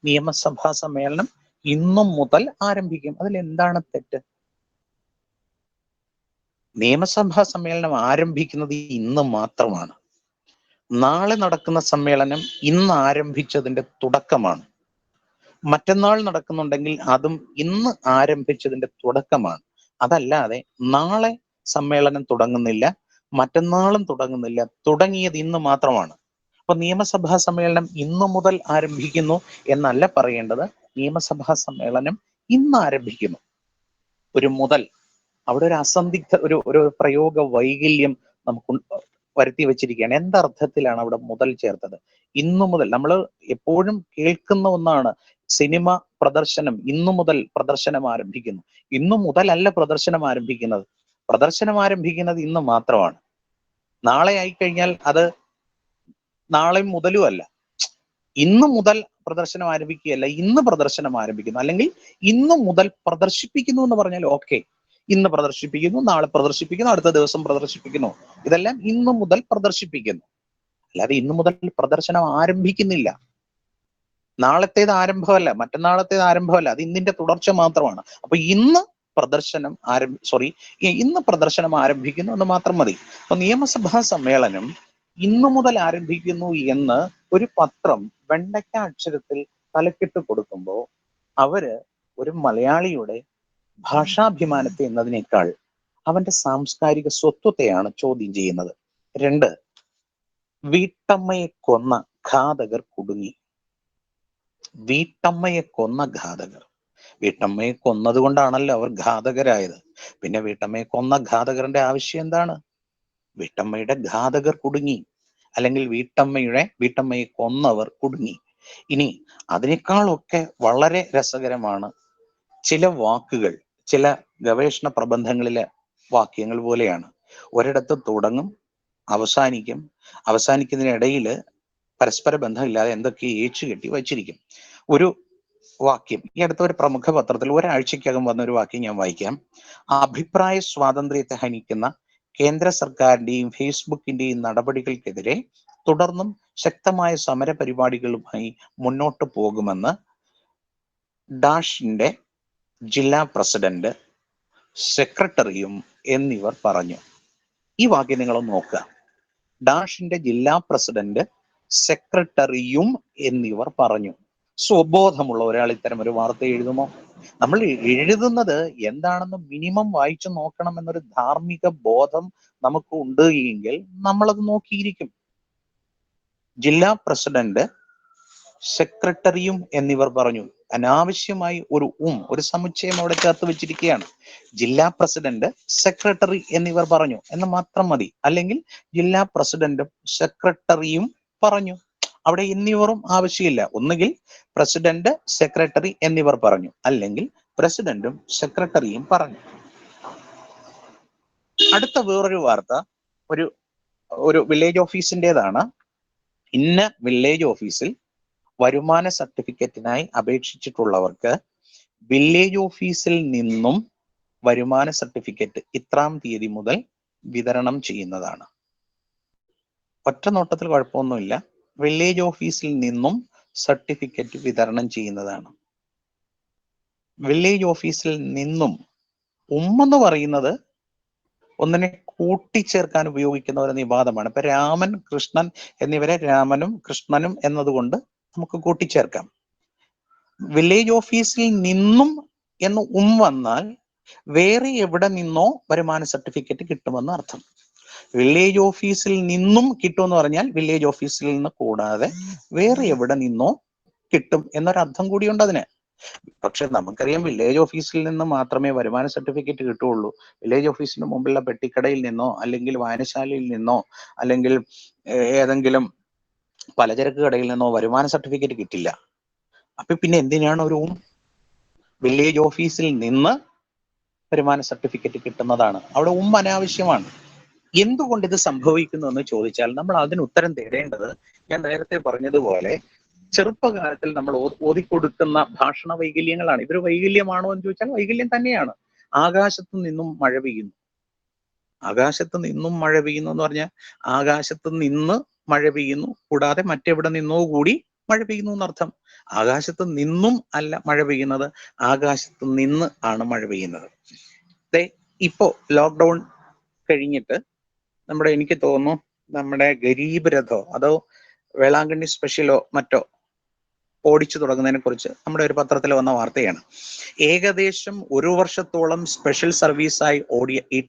നിയമസഭാ സമ്മേളനം ഇന്നു മുതൽ ആരംഭിക്കും. അതിലെന്താണ് തെറ്റ്? നിയമസഭാ സമ്മേളനം ആരംഭിക്കുന്നത് ഇന്ന് മാത്രമാണ്. നാളെ നടക്കുന്ന സമ്മേളനം ഇന്ന് ആരംഭിച്ചതിന്റെ തുടക്കമാണ്. മറ്റന്നാൾ നടക്കുന്നുണ്ടെങ്കിൽ അതും ഇന്ന് ആരംഭിച്ചതിന്റെ തുടക്കമാണ്. അതല്ലാതെ നാളെ സമ്മേളനം തുടങ്ങുന്നില്ല, മറ്റന്നാളും തുടങ്ങുന്നില്ല, തുടങ്ങിയത് ഇന്ന് മാത്രമാണ്. അപ്പൊ നിയമസഭാ സമ്മേളനം ഇന്നു മുതൽ ആരംഭിക്കുന്നു എന്നല്ല പറയേണ്ടത്. നിയമസഭാ സമ്മേളനം ഇന്ന് ആരംഭിക്കുന്നു. ഒരു മുതൽ അവിടെ ഒരു അസന്ധിഗ്ധ ഒരു പ്രയോഗ വൈകല്യം നമുക്ക് വരുത്തി വെച്ചിരിക്കുകയാണ്. എന്തർത്ഥത്തിലാണ് അവിടെ മുതൽ ചേർത്തത്? ഇന്നു മുതൽ. നമ്മൾ എപ്പോഴും കേൾക്കുന്ന ഒന്നാണ്, സിനിമ പ്രദർശനം ഇന്നു മുതൽ പ്രദർശനം ആരംഭിക്കുന്നു. ഇന്നു മുതലല്ല പ്രദർശനം ആരംഭിക്കുന്നത്. പ്രദർശനം ആരംഭിക്കുന്നത് ഇന്ന് മാത്രമാണ്. നാളെ ആയിക്കഴിഞ്ഞാൽ അത് നാളെ മുതലും അല്ല. ഇന്ന് മുതൽ പ്രദർശനം ആരംഭിക്കുകയല്ല, ഇന്ന് പ്രദർശനം ആരംഭിക്കുന്നു. അല്ലെങ്കിൽ ഇന്നു മുതൽ പ്രദർശിപ്പിക്കുന്നു എന്ന് പറഞ്ഞാൽ ഓക്കെ. ഇന്ന് പ്രദർശിപ്പിക്കുന്നു, നാളെ പ്രദർശിപ്പിക്കുന്നു, അടുത്ത ദിവസം പ്രദർശിപ്പിക്കുന്നു. ഇതെല്ലാം ഇന്നു മുതൽ പ്രദർശിപ്പിക്കുന്നു. അല്ലാതെ ഇന്നു മുതൽ പ്രദർശനം ആരംഭിക്കുന്നില്ല. നാളത്തേത് ആരംഭമല്ല, മറ്റന്നാളത്തേത് ആരംഭമല്ല, അത് ഇന്നിന്റെ തുടർച്ച മാത്രമാണ്. അപ്പൊ ഇന്ന് പ്രദർശനം ആരംഭിക്കുന്നു എന്ന് മാത്രം മതി. അപ്പൊ നിയമസഭാ സമ്മേളനം ഇന്നു മുതൽ ആരംഭിക്കുന്നു എന്ന് ഒരു പത്രം വെണ്ടയ്ക്ക അക്ഷരത്തിൽ തലക്കിട്ട് കൊടുക്കുമ്പോൾ അവര് ഒരു മലയാളിയുടെ ഭാഷാഭിമാനത്തെ എന്നതിനേക്കാൾ അവന്റെ സാംസ്കാരിക സ്വത്വത്തെയാണ് ചോദ്യം ചെയ്യുന്നത്. 2, വീട്ടമ്മയെ കൊന്ന ഘാതകർ കുടുങ്ങി. വീട്ടമ്മയെ കൊന്ന ഘാതകർ. വീട്ടമ്മയെ കൊന്നത് കൊണ്ടാണല്ലോ അവർ ഘാതകരായത്. പിന്നെ വീട്ടമ്മയെ കൊന്ന ഘാതകരുടെ ആവശ്യം എന്താണ്? വീട്ടമ്മയുടെ ഘാതകർ കുടുങ്ങി, അല്ലെങ്കിൽ വീട്ടമ്മയെ കൊന്നവർ കുടുങ്ങി. ഇനി അതിനേക്കാളൊക്കെ വളരെ രസകരമാണ് ചില വാക്കുകൾ. ചില ഗവേഷണ പ്രബന്ധങ്ങളിലെ വാക്യങ്ങൾ പോലെയാണ്. ഒരിടത്ത് തുടങ്ങും, അവസാനിക്കുന്നതിനിടയിൽ പരസ്പര ബന്ധമില്ലാതെ എന്തൊക്കെ ഏച്ചുകെട്ടി വച്ചിരിക്കും. ഒരു വാക്യം ഈ അടുത്ത ഒരു പ്രമുഖ പത്രത്തിൽ ഒരാഴ്ചക്കകം വന്ന ഒരു വാക്യം ഞാൻ വായിക്കാം. അഭിപ്രായ സ്വാതന്ത്ര്യത്തെ ഹനിക്കുന്ന കേന്ദ്ര സർക്കാരിന്റെയും ഫേസ്ബുക്കിന്റെയും നടപടികൾക്കെതിരെ തുടർന്നും ശക്തമായ സമര പരിപാടികളുമായി മുന്നോട്ട് പോകുമെന്ന് ഡാഷിന്റെ ജില്ലാ പ്രസിഡന്റ്, സെക്രട്ടറിയും എന്നിവർ പറഞ്ഞു. ഈ വാക്യം നിങ്ങളൊന്ന് നോക്കുക. ഡാഷിന്റെ ജില്ലാ പ്രസിഡന്റ്, സെക്രട്ടറിയും എന്നിവർ പറഞ്ഞു. സ്വബോധമുള്ള ഒരാൾ ഇത്തരം ഒരു വാർത്ത എഴുതുമോ? നമ്മൾ എഴുതുന്നത് എന്താണെന്ന് മിനിമം വായിച്ചു നോക്കണം എന്നൊരു ധാർമ്മിക ബോധം നമുക്ക് ഉണ്ട് എങ്കിൽ നമ്മളത് നോക്കിയിരിക്കും. ജില്ലാ പ്രസിഡന്റ്, സെക്രട്ടറിയും എന്നിവർ പറഞ്ഞു. അനാവശ്യമായി ഒരു സമുച്ചയം അവിടെ ചേർത്ത് വെച്ചിരിക്കുകയാണ്. ജില്ലാ പ്രസിഡന്റ്, സെക്രട്ടറി എന്നിവർ പറഞ്ഞു എന്ന് മാത്രം മതി. അല്ലെങ്കിൽ ജില്ലാ പ്രസിഡന്റും സെക്രട്ടറിയും പറഞ്ഞു. അവിടെ എന്നിവരും ആവശ്യമില്ല. ഒന്നുകിൽ പ്രസിഡന്റ്, സെക്രട്ടറി എന്നിവർ പറഞ്ഞു, അല്ലെങ്കിൽ പ്രസിഡന്റും സെക്രട്ടറിയും പറഞ്ഞു. അടുത്ത വേറൊരു വാർത്ത ഒരു വില്ലേജ് ഓഫീസിൻ്റെതാണ്. ഇന്ന വില്ലേജ് ഓഫീസിൽ വരുമാന സർട്ടിഫിക്കറ്റിനായി അപേക്ഷിച്ചിട്ടുള്ളവർക്ക് വില്ലേജ് ഓഫീസിൽ നിന്നും വരുമാന സർട്ടിഫിക്കറ്റ് ഇത്രാം തീയതി മുതൽ വിതരണം ചെയ്യുന്നതാണ്. ഒറ്റ നോട്ടത്തിൽ കുഴപ്പമൊന്നുമില്ല. വില്ലേജ് ഓഫീസിൽ നിന്നും സർട്ടിഫിക്കറ്റ് വിതരണം ചെയ്യുന്നതാണ്. വില്ലേജ് ഓഫീസിൽ നിന്നും എന്ന് പറയുന്നത് ഒന്നിനെ കൂട്ടിച്ചേർക്കാൻ ഉപയോഗിക്കുന്ന ഒരു നിവാദമാണ്. ഇപ്പൊ രാമൻ, കൃഷ്ണൻ എന്നിവരെ രാമനും കൃഷ്ണനും എന്നതുകൊണ്ട് നമുക്ക് കൂട്ടിച്ചേർക്കാം. വില്ലേജ് ഓഫീസിൽ നിന്നും എന്ന് വന്നാൽ വേറെ എവിടെ നിന്നോ വരുമാന സർട്ടിഫിക്കറ്റ് കിട്ടുമെന്ന് അർത്ഥം. വില്ലേജ് ഓഫീസിൽ നിന്നും കിട്ടുമെന്ന് പറഞ്ഞാൽ വില്ലേജ് ഓഫീസിൽ നിന്ന് കൂടാതെ വേറെ എവിടെ നിന്നോ കിട്ടും എന്നൊരർത്ഥം കൂടിയുണ്ട് അതിന്. പക്ഷെ നമുക്കറിയാം വില്ലേജ് ഓഫീസിൽ നിന്ന് മാത്രമേ വരുമാന സർട്ടിഫിക്കറ്റ് കിട്ടുകയുള്ളൂ. വില്ലേജ് ഓഫീസിന് മുമ്പിലുള്ള പെട്ടിക്കടയിൽ നിന്നോ അല്ലെങ്കിൽ വായനശാലയിൽ നിന്നോ അല്ലെങ്കിൽ ഏതെങ്കിലും പലചരക്ക് കടയിൽ നിന്നോ വരുമാന സർട്ടിഫിക്കറ്റ് കിട്ടില്ല. അപ്പൊ പിന്നെ എന്തിനാണ് വില്ലേജ് ഓഫീസിൽ നിന്ന് വരുമാന സർട്ടിഫിക്കറ്റ് കിട്ടുന്നതാണ്. അവിടെ അനാവശ്യമാണ്. എന്തുകൊണ്ട് ഇത് സംഭവിക്കുന്നു എന്ന് ചോദിച്ചാൽ നമ്മൾ അതിന് ഉത്തരം തേടേണ്ടത് ഞാൻ നേരത്തെ പറഞ്ഞതുപോലെ ചെറുപ്പകാലത്തിൽ നമ്മൾ ഓതിക്കൊടുക്കുന്ന ഭാഷണ വൈകല്യങ്ങളാണ്. ഇതൊരു വൈകല്യമാണോ എന്ന് ചോദിച്ചാൽ വൈകല്യം തന്നെയാണ്. ആകാശത്ത് നിന്നും മഴ പെയ്യുന്നു. ആകാശത്ത് നിന്നും മഴ പെയ്യുന്നു എന്ന് പറഞ്ഞാൽ ആകാശത്ത് നിന്ന് മഴ പെയ്യുന്നു, കൂടാതെ മറ്റെവിടെ നിന്നോ കൂടി മഴ പെയ്യുന്നു എന്നർത്ഥം. ആകാശത്ത് നിന്നും അല്ല മഴ പെയ്യുന്നത്, ആകാശത്ത് നിന്ന് ആണ് മഴ പെയ്യുന്നത്. ഇപ്പോ ലോക്ക്ഡൗൺ കഴിഞ്ഞിട്ട് എനിക്ക് തോന്നുന്നു നമ്മുടെ ഗരീബ് രഥോ അതോ വേളാങ്കണ്ണി സ്പെഷ്യലോ മറ്റോ ഓടിച്ചു തുടങ്ങുന്നതിനെ കുറിച്ച് നമ്മുടെ ഒരു പത്രത്തിൽ വന്ന വാർത്തയാണ്. ഏകദേശം 1 വർഷത്തോളം സ്പെഷ്യൽ സർവീസായി ഓടിയ ഈ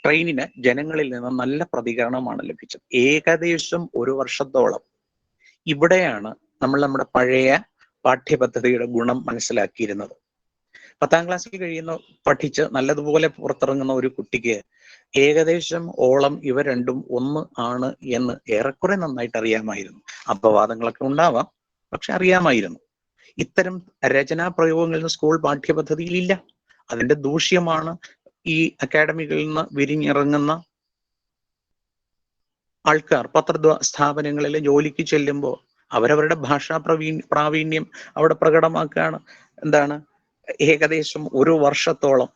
ട്രെയിനിന് ജനങ്ങളിൽ നിന്ന് നല്ല പ്രതികരണമാണ് ലഭിച്ചത്. ഏകദേശം 1 വർഷത്തോളം. ഇവിടെയാണ് നമ്മൾ നമ്മുടെ പഴയ പാഠ്യപദ്ധതിയുടെ ഗുണം മനസ്സിലാക്കിയിരുന്നത്. 10ാം ക്ലാസ്സിൽ പഠിച്ച് നല്ലതുപോലെ പുറത്തിറങ്ങുന്ന ഒരു കുട്ടിക്ക് ഏകദേശം ഇവ രണ്ടും ഒന്ന് ആണ് എന്ന് ഏറെക്കുറെ നന്നായിട്ട് അറിയാമായിരുന്നു. അപവാദങ്ങളൊക്കെ ഉണ്ടാവാം, പക്ഷെ അറിയാമായിരുന്നു. ഇത്തരം രചനാ പ്രയോഗങ്ങളിൽ സ്കൂൾ പാഠ്യപദ്ധതിയിൽ ഇല്ല. അതിന്റെ ദൂഷ്യമാണ് ഈ അക്കാഡമികളിൽ നിന്ന് വിരിഞ്ഞിറങ്ങുന്ന ആൾക്കാർ സ്ഥാപനങ്ങളിൽ ജോലിക്ക് ചെല്ലുമ്പോൾ അവരവരുടെ ഭാഷാ പ്രാവീണ്യം അവിടെ പ്രകടമാക്കുകയാണ്. എന്താണ് ഏകദേശം ഒരു വർഷത്തോളം,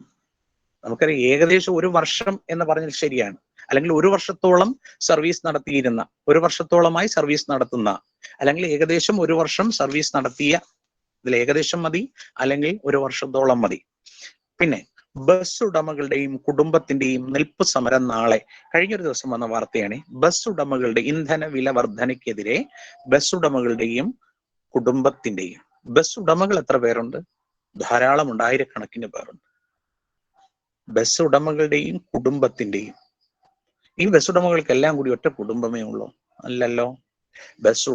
നമുക്കറിയാം ഏകദേശം ഒരു വർഷം എന്ന് പറഞ്ഞാൽ ശരിയാണ്, അല്ലെങ്കിൽ ഒരു വർഷത്തോളം സർവീസ് നടത്തിയിരുന്ന, ഒരു വർഷത്തോളമായി സർവീസ് നടത്തുന്ന, അല്ലെങ്കിൽ ഏകദേശം ഒരു വർഷം സർവീസ് നടത്തിയ, ഇതിൽ ഏകദേശം മതി അല്ലെങ്കിൽ ഒരു വർഷത്തോളം മതി. പിന്നെ ബസ് ഉടമകളുടെയും കുടുംബത്തിന്റെയും നിൽപ്പ് സമരം നാളെ. കഴിഞ്ഞൊരു ദിവസം വന്ന വാർത്തയാണ്. ബസ് ഉടമകളുടെ ഇന്ധന വില വർധനയ്ക്കെതിരെ ബസ് ഉടമകളുടെയും കുടുംബത്തിന്റെയും. ബസ് ഉടമകൾ എത്ര പേരുണ്ട്? ധാരാളം ഉണ്ട്, ആയിരക്കണക്കിന് പേരുണ്ട്. ബസ് ഉടമകളുടെയും കുടുംബത്തിന്റെയും. ഈ ബസ് ഉടമകൾക്കെല്ലാം കൂടി ഒറ്റ കുടുംബമേ ഉള്ളൂ? അല്ലല്ലോ. ബസ്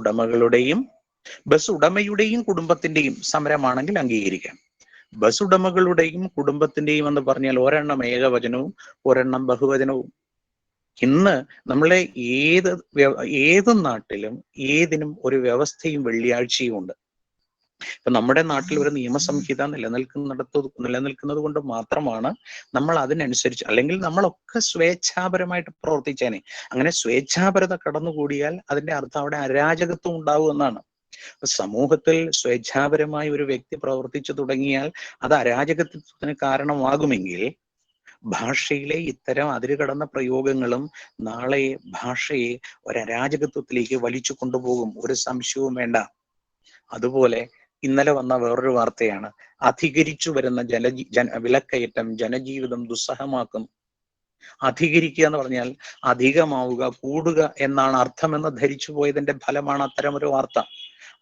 ഉടമയുടെയും കുടുംബത്തിന്റെയും സമരമാണെങ്കിൽ അംഗീകരിക്കാം. ബസ് ഉടമകളുടെയും കുടുംബത്തിന്റെയും എന്ന് പറഞ്ഞാൽ ഒരെണ്ണം ഏകവചനവും ഒരെണ്ണം ബഹുവചനവും. ഇന്ന് നമ്മളെ ഏത് നാട്ടിലും ഏതിനും ഒരു വ്യവസ്ഥയും വെള്ളിയാഴ്ചയും ഉണ്ട്. ഇപ്പൊ നമ്മുടെ നാട്ടിൽ ഒരു നിയമസംഹിത നിലനിൽക്കുന്നത് കൊണ്ട് മാത്രമാണ് നമ്മൾ അതിനനുസരിച്ച്, അല്ലെങ്കിൽ നമ്മളൊക്കെ സ്വേച്ഛാപരമായിട്ട് പ്രവർത്തിച്ചേനെ. അങ്ങനെ സ്വേച്ഛാപരത കടന്നുകൂടിയാൽ അതിന്റെ അർത്ഥം അവിടെ അരാജകത്വം ഉണ്ടാവും എന്നാണ്. സമൂഹത്തിൽ സ്വേച്ഛാപരമായി ഒരു വ്യക്തി പ്രവർത്തിച്ചു തുടങ്ങിയാൽ അത് അരാജകത്വത്തിന് കാരണമാകുമെങ്കിൽ ഭാഷയിലെ ഇത്തരം അതിരുകടന്ന പ്രയോഗങ്ങളും നാളെ ഭാഷയെ ഒരരാജകത്വത്തിലേക്ക് വലിച്ചു കൊണ്ടുപോകും, ഒരു സംശയവും വേണ്ട. അതുപോലെ ഇന്നലെ വന്ന വേറൊരു വാർത്തയാണ്, അധികരിച്ചു വരുന്ന വിലക്കയറ്റം ജനജീവിതം ദുസ്സഹമാക്കും. അധികരിക്കുക എന്ന് പറഞ്ഞാൽ അധികമാവുക, കൂടുക എന്നാണ് അർത്ഥമെന്ന് ധരിച്ചു പോയതിന്റെ ഫലമാണ് അത്തരമൊരു വാർത്ത.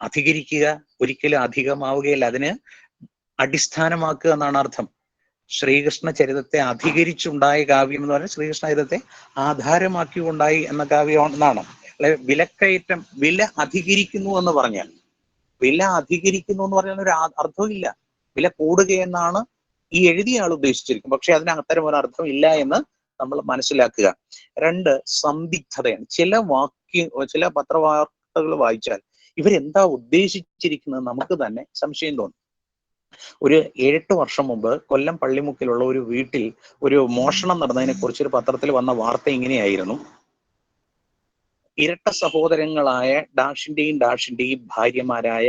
അധികരിക്കുക ഒരിക്കലും അധികമാവുകയില്ല, അതിന് അടിസ്ഥാനമാക്കുക എന്നാണ് അർത്ഥം. ശ്രീകൃഷ്ണ ചരിതത്തെ അധികരിച്ചുണ്ടായ കാവ്യം എന്ന് പറഞ്ഞാൽ ശ്രീകൃഷ്ണ ചരിതത്തെ ആധാരമാക്കി ഉണ്ടായി എന്ന കാവ്യം എന്നാണ്. അല്ലെ, വിലക്കയറ്റം, വില അധികരിക്കുന്നു എന്ന് പറഞ്ഞാൽ ഒരു അർത്ഥവും ഇല്ല. വില കൂടുകയെന്നാണ് ഈ എഴുതിയ ആൾ ഉദ്ദേശിച്ചിരിക്കും. പക്ഷെ അതിന് അത്തരം ഒരു അർത്ഥം ഇല്ല എന്ന് നമ്മൾ മനസ്സിലാക്കുക. രണ്ട്, സന്ദിഗ്ധതയാണ്. ചില പത്രവാർത്തകൾ വായിച്ചാൽ ഇവരെന്താ ഉദ്ദേശിച്ചിരിക്കുന്നത് നമുക്ക് തന്നെ സംശയം തോന്നും. ഒരു 7-8 വർഷം മുമ്പ് കൊല്ലം പള്ളിമുക്കിലുള്ള ഒരു വീട്ടിൽ ഒരു മോഷണം നടന്നതിനെ കുറിച്ച് ഒരു പത്രത്തിൽ വന്ന വാർത്ത ഇങ്ങനെയായിരുന്നു. ഇരട്ട സഹോദരങ്ങളായ ഡാഷിന്റെയും ഭാര്യമാരായ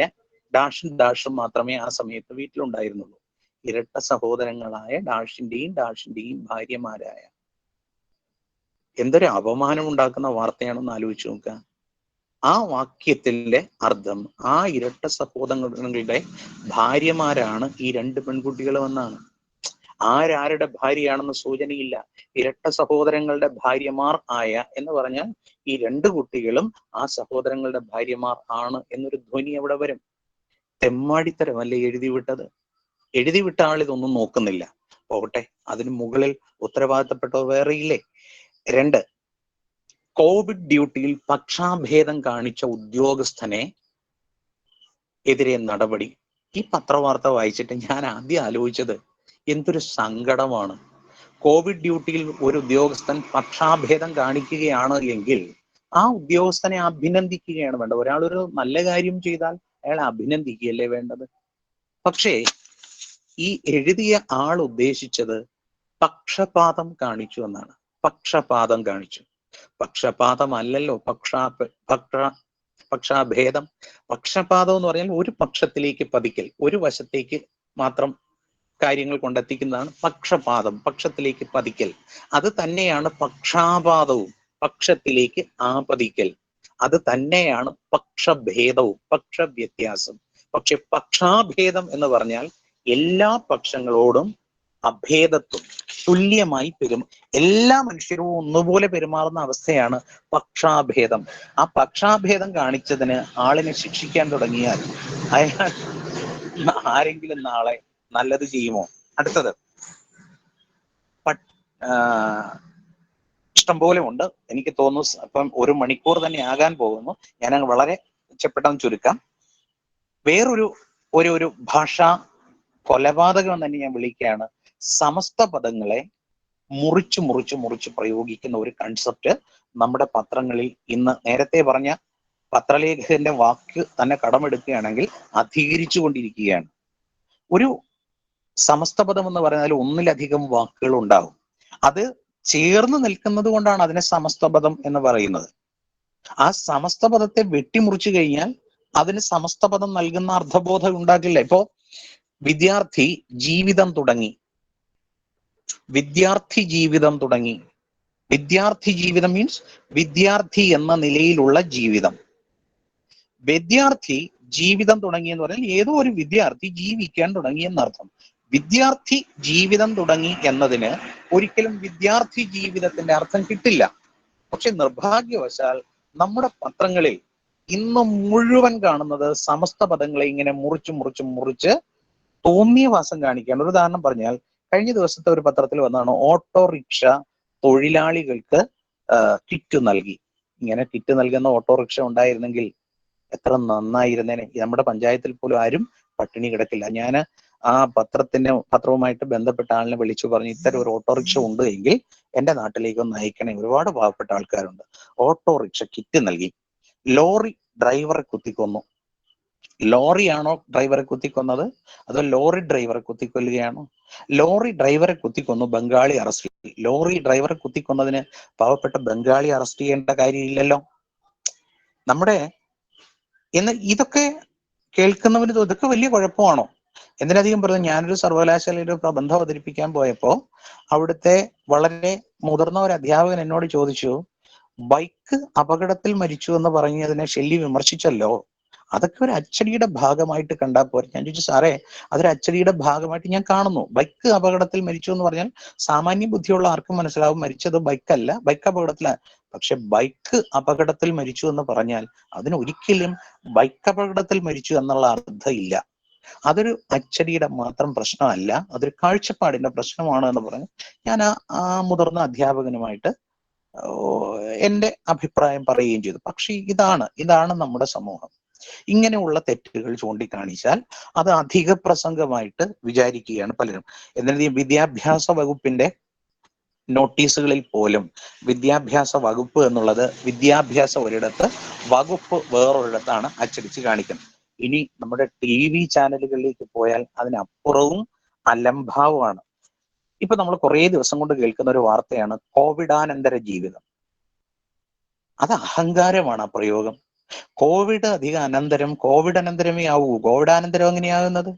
ഡാഷും മാത്രമേ ആ സമയത്ത് വീട്ടിലുണ്ടായിരുന്നുള്ളൂ. ഇരട്ട സഹോദരങ്ങളായ ഡാഷിന്റെയും ഭാര്യമാരായ. എന്തൊരു അപമാനം ഉണ്ടാക്കുന്ന വാർത്തയാണെന്ന് ആലോചിച്ച് നോക്കുക. ആ വാക്യത്തിന്റെ അർത്ഥം ആ ഇരട്ട സഹോദരങ്ങളുടെ ഭാര്യമാരാണ് ഈ 2 പെൺകുട്ടികളും എന്നാണ്. ആരാരുടെ ഭാര്യയാണെന്ന് സൂചനയില്ല. ഇരട്ട സഹോദരങ്ങളുടെ ഭാര്യമാർ ആയ എന്ന് പറഞ്ഞാൽ ഈ 2 കുട്ടികളും ആ സഹോദരങ്ങളുടെ ഭാര്യമാർ ആണ് എന്നൊരു ധ്വനി അവിടെ വരും. തെമ്മാടിത്തരമല്ലേ എഴുതി വിട്ട ആൾ ഇതൊന്നും നോക്കുന്നില്ല. പോകട്ടെ, അതിന് മുകളിൽ ഉത്തരവാദിത്തപ്പെട്ടവർ വേറെയില്ലേ? 2, കോവിഡ് ഡ്യൂട്ടിയിൽ പക്ഷാഭേദം കാണിച്ച ഉദ്യോഗസ്ഥനെ എതിരെ നടപടി. ഈ പത്രവാർത്ത വായിച്ചിട്ട് ഞാൻ ആദ്യം ആലോചിച്ചത് എന്തൊരു സങ്കടമാണ്. കോവിഡ് ഡ്യൂട്ടിയിൽ ഒരു ഉദ്യോഗസ്ഥൻ പക്ഷാഭേദം കാണിക്കുകയാണ് എങ്കിൽ ആ ഉദ്യോഗസ്ഥനെ അഭിനന്ദിക്കുകയാണ് വേണ്ടത്. ഒരാളൊരു നല്ല കാര്യം ചെയ്താൽ അയാളെ അഭിനന്ദിക്കുകയല്ലേ വേണ്ടത്. പക്ഷേ ഈ എഴുതിയ ആൾ ഉദ്ദേശിച്ചത് പക്ഷപാതം കാണിച്ചു എന്നാണ്. പക്ഷപാതം കാണിച്ചു. പക്ഷപാതമല്ലല്ലോ പക്ഷാഭേദം. പക്ഷപാതം എന്ന് പറഞ്ഞാൽ ഒരു പക്ഷത്തിലേക്ക് പതിക്കൽ, ഒരു വശത്തേക്ക് മാത്രം കാര്യങ്ങൾ കൊണ്ടെത്തിക്കുന്നതാണ് പക്ഷപാതം, പക്ഷത്തിലേക്ക് പതിക്കൽ. അത് തന്നെയാണ് പക്ഷാപാതവും, പക്ഷത്തിലേക്ക് ആപതിക്കൽ. അത് തന്നെയാണ് പക്ഷഭേദവും, പക്ഷവ്യത്യാസം. പക്ഷെ പക്ഷാഭേദം എന്ന് പറഞ്ഞാൽ എല്ലാ പക്ഷങ്ങളോടും അഭേദത്വം, തുല്യമായി എല്ലാ മനുഷ്യരും ഒന്നുപോലെ പെരുമാറുന്ന അവസ്ഥയാണ് പക്ഷാഭേദം. ആ പക്ഷാഭേദം കാണിച്ചതിന് ആളിനെ ശിക്ഷിക്കാൻ തുടങ്ങിയാൽ അയാൾ ആരെങ്കിലും നാളെ നല്ലത് ചെയ്യുമോ? അടുത്തത് ഇഷ്ടംപോലെ ഉണ്ട്. എനിക്ക് തോന്നുന്നു അപ്പം 1 മണിക്കൂർ തന്നെ ആകാൻ പോകുന്നു. ഞാൻ വളരെ മെച്ചപ്പെട്ടെന്ന് ചുരുക്കാം. വേറൊരു ഒരു ഭാഷാ കൊലപാതകം തന്നെ ഞാൻ വിളിക്കുകയാണ്. സമസ്ത പദങ്ങളെ മുറിച്ച് പ്രയോഗിക്കുന്ന ഒരു കൺസെപ്റ്റ് നമ്മുടെ പത്രങ്ങളിൽ ഇന്ന്, നേരത്തെ പറഞ്ഞ പത്രലേഖകന്റെ വാക്ക് തന്നെ കടമെടുക്കുകയാണെങ്കിൽ അധികരിച്ചു കൊണ്ടിരിക്കുകയാണ്. ഒരു സമസ്ത പദം എന്ന് പറഞ്ഞാൽ ഒന്നിലധികം വാക്കുകൾ ഉണ്ടാവും. അത് ചേർന്ന് നിൽക്കുന്നത് കൊണ്ടാണ് അതിനെ സമസ്ത പദം എന്ന് പറയുന്നത്. ആ സമസ്ത പദത്തെ വെട്ടിമുറിച്ചു കഴിഞ്ഞാൽ അതിന് സമസ്ത പദം നൽകുന്ന അർത്ഥബോധം ഉണ്ടാകില്ല. ഇപ്പോ വിദ്യാർത്ഥി ജീവിതം തുടങ്ങി. വിദ്യാർത്ഥി ജീവിതം തുടങ്ങി. വിദ്യാർത്ഥി ജീവിതം മീൻസ് വിദ്യാർത്ഥി എന്ന നിലയിലുള്ള ജീവിതം. വിദ്യാർത്ഥി ജീവിതം തുടങ്ങി എന്ന് പറഞ്ഞാൽ ഏതോ ഒരു വിദ്യാർത്ഥി ജീവിക്കാൻ തുടങ്ങി എന്നർത്ഥം. വിദ്യാർത്ഥി ജീവിതം തുടങ്ങി എന്നതിന് ഒരിക്കലും വിദ്യാർത്ഥി ജീവിതത്തിന്റെ അർത്ഥം കിട്ടില്ല. പക്ഷെ നിർഭാഗ്യവശാൽ നമ്മുടെ പത്രങ്ങളിൽ ഇന്ന് മുഴുവൻ കാണുന്നത് സമസ്ത പദങ്ങളെ ഇങ്ങനെ മുറിച്ച് തോന്നിയ വാസം കാണിക്കുകയാണ്. ഒരു ഉദാഹരണം പറഞ്ഞാൽ, കഴിഞ്ഞ ദിവസത്തെ ഒരു പത്രത്തിൽ വന്നതാണ് ഓട്ടോറിക്ഷ തൊഴിലാളികൾക്ക് കിറ്റ് നൽകി. ഇങ്ങനെ കിറ്റ് നൽകുന്ന ഓട്ടോറിക്ഷ ഉണ്ടായിരുന്നെങ്കിൽ എത്ര നന്നായിരുന്നേനെ. നമ്മുടെ പഞ്ചായത്തിൽ പോലും ആരും പട്ടിണി കിടക്കില്ല. ഞാൻ ആ പത്രവുമായിട്ട് ബന്ധപ്പെട്ട ആളിനെ വിളിച്ചു പറഞ്ഞു, ഇത്തരം ഒരു ഓട്ടോറിക്ഷ ഉണ്ട് എങ്കിൽ എന്റെ നാട്ടിലേക്ക് ഒന്ന് അയക്കണേ, ഒരുപാട് പാവപ്പെട്ട ആൾക്കാരുണ്ട്. ഓട്ടോറിക്ഷ കിറ്റ് നൽകി. ലോറി ഡ്രൈവറെ കുത്തിക്കൊന്നു. ലോറിയാണോ ഡ്രൈവറെ കുത്തിക്കൊന്നത്, അതോ ലോറി ഡ്രൈവറെ കുത്തിക്കൊല്ലുകയാണോ? ലോറി ഡ്രൈവറെ കുത്തിക്കൊന്നു, ബംഗാളി അറസ്റ്റ് ചെയ്തു. ലോറി ഡ്രൈവറെ കുത്തിക്കൊന്നതിന് പാവപ്പെട്ട ബംഗാളി അറസ്റ്റ് ചെയ്യേണ്ട കാര്യമില്ലല്ലോ. നമ്മുടെ ഇതൊക്കെ കേൾക്കുന്നവന് ഇതൊക്കെ വലിയ കുഴപ്പമാണോ? എന്തിനധികം പറഞ്ഞു, ഞാനൊരു സർവകലാശാലയിൽ ഒരു പ്രബന്ധം അവതരിപ്പിക്കാൻ പോയപ്പോ അവിടുത്തെ വളരെ മുതിർന്ന ഒരു അധ്യാപകൻ എന്നോട് ചോദിച്ചു, ബൈക്ക് അപകടത്തിൽ മരിച്ചു എന്ന് പറഞ്ഞ് അതിനെ ഷെല്ലി വിമർശിച്ചല്ലോ, അതൊക്കെ ഒരു അച്ചടിയുടെ ഭാഗമായിട്ട് കണ്ടാൽ പോരെ. ഞാൻ ചോദിച്ചു, സാറേ അതൊരു അച്ചടിയുടെ ഭാഗമായിട്ട് ഞാൻ കാണുന്നു. ബൈക്ക് അപകടത്തിൽ മരിച്ചു എന്ന് പറഞ്ഞാൽ സാമാന്യ ബുദ്ധിയുള്ള ആർക്കും മനസ്സിലാവും മരിച്ചത് ബൈക്കല്ല, ബൈക്ക് അപകടത്തിലാണ്. പക്ഷെ ബൈക്ക് അപകടത്തിൽ മരിച്ചു എന്ന് പറഞ്ഞാൽ അതിന് ഒരിക്കലും ബൈക്ക് അപകടത്തിൽ മരിച്ചു എന്നുള്ള അർത്ഥം ഇല്ല. അതൊരു അച്ചടിയുടെ മാത്രം പ്രശ്നമല്ല, അതൊരു കാഴ്ചപ്പാടിന്റെ പ്രശ്നമാണ് എന്ന് പറഞ്ഞ് ഞാൻ ആ മുതിർന്ന അധ്യാപകനുമായിട്ട് എന്റെ അഭിപ്രായം പറയുകയും ചെയ്തു. പക്ഷെ ഇതാണ് നമ്മുടെ സമൂഹം. ഇങ്ങനെയുള്ള തെറ്റുകൾ ചൂണ്ടിക്കാണിച്ചാൽ അത് അധിക പ്രസംഗമായിട്ട് വിചാരിക്കുകയാണ് പലരും. എന്നിട്ട് വിദ്യാഭ്യാസ വകുപ്പിന്റെ നോട്ടീസുകളിൽ പോലും വിദ്യാഭ്യാസ വകുപ്പ് എന്നുള്ളത് വിദ്യാഭ്യാസം ഒരിടത്ത്, വകുപ്പ് വേറൊരിടത്താണ് അച്ചടിച്ച് കാണിക്കുന്നത്. ഇനി നമ്മുടെ TV ചാനലുകളിലേക്ക് പോയാൽ അതിനപ്പുറവും അലംഭാവമാണ്. ഇപ്പൊ നമ്മൾ കുറേ ദിവസം കൊണ്ട് കേൾക്കുന്ന ഒരു വാർത്തയാണ് കോവിഡാനന്തര ജീവിതം. അത് അഹങ്കാരമാണ് ആ പ്രയോഗം. കോവിഡ് കോവിഡ് അനന്തരമേ ആവൂ. കോവിഡാനന്തരം എങ്ങനെയാകുന്നത്?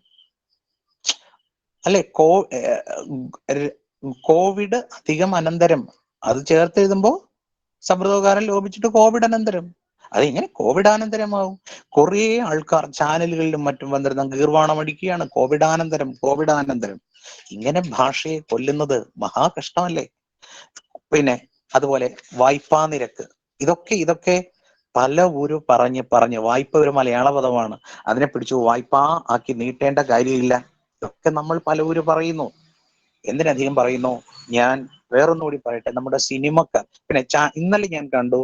അല്ലെ, കോവിഡ് അധികം അനന്തരം അത് ചേർത്ത് എഴുതുമ്പോ സമ്പ്രദായകാരൻ ലോപിച്ചിട്ട് കോവിഡ് അനന്തരം. അതെങ്ങനെ കോവിഡാനന്തരമാവും? കുറേ ആൾക്കാർ ചാനലുകളിലും മറ്റും വന്നിരുന്ന ഗീർവാണം അടിക്കുകയാണ്, കോവിഡാനന്തരം. ഇങ്ങനെ ഭാഷയെ കൊല്ലുന്നത് മഹാകഷ്ടമല്ലേ? പിന്നെ അതുപോലെ വായ്പാ നിരക്ക്, ഇതൊക്കെ പല ഊരു പറഞ്ഞ് വായ്പ ഒരു മലയാള പദമാണ്, അതിനെ പിടിച്ചു വായ്പാ ആക്കി നീട്ടേണ്ട കാര്യമില്ല. ഇതൊക്കെ നമ്മൾ പല ഊര് പറയുന്നു. എന്തിനധികം പറയുന്നു, ഞാൻ വേറൊന്നുകൂടി പറയട്ടെ. നമ്മുടെ സിനിമക്കാർ, പിന്നെ ഇന്നലെ ഞാൻ കണ്ടു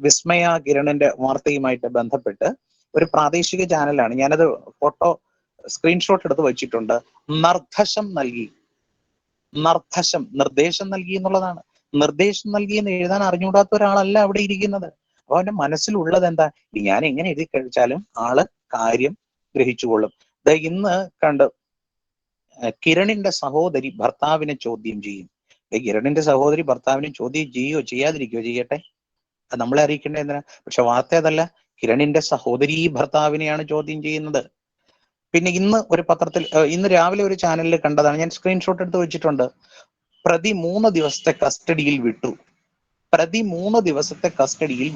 വിസ്മയ കിരണിന്റെ വാർത്തയുമായിട്ട് ബന്ധപ്പെട്ട് ഒരു പ്രാദേശിക ചാനലാണ്, ഞാനത് ഫോട്ടോ സ്ക്രീൻഷോട്ട് എടുത്ത് വെച്ചിട്ടുണ്ട്. നിർദ്ദേശം നൽകി എന്നുള്ളതാണ്. നിർദ്ദേശം നൽകി എന്ന് എഴുതാൻ അറിഞ്ഞുകൂടാത്ത ഒരാളല്ല അവിടെ ഇരിക്കുന്നത്. അപ്പൊ അവന്റെ മനസ്സിലുള്ളത് എന്താ, ഞാൻ എങ്ങനെ എഴുതി കഴിച്ചാലും ആള് കാര്യം ഗ്രഹിച്ചുകൊള്ളും. ഇന്ന് കണ്ട് കിരണിന്റെ സഹോദരി ഭർത്താവിനെ ചോദ്യം ചെയ്യും. കിരണിന്റെ സഹോദരി ഭർത്താവിനെ ചോദ്യം ചെയ്യോ ചെയ്യാതിരിക്കോ, ചെയ്യട്ടെ, അത് നമ്മളെ അറിയിക്കേണ്ട എന്തിനാ? പക്ഷെ വാർത്ത അതല്ല, കിരണിന്റെ സഹോദരി ഭർത്താവിനെയാണ് ചോദ്യം ചെയ്യുന്നത്. പിന്നെ ഇന്ന് ഒരു പത്രത്തിൽ, ഇന്ന് രാവിലെ ഒരു ചാനലിൽ കണ്ടതാണ്, ഞാൻ സ്ക്രീൻഷോട്ട് എടുത്ത് വെച്ചിട്ടുണ്ട്. പ്രതി 3 ദിവസത്തെ കസ്റ്റഡിയിൽ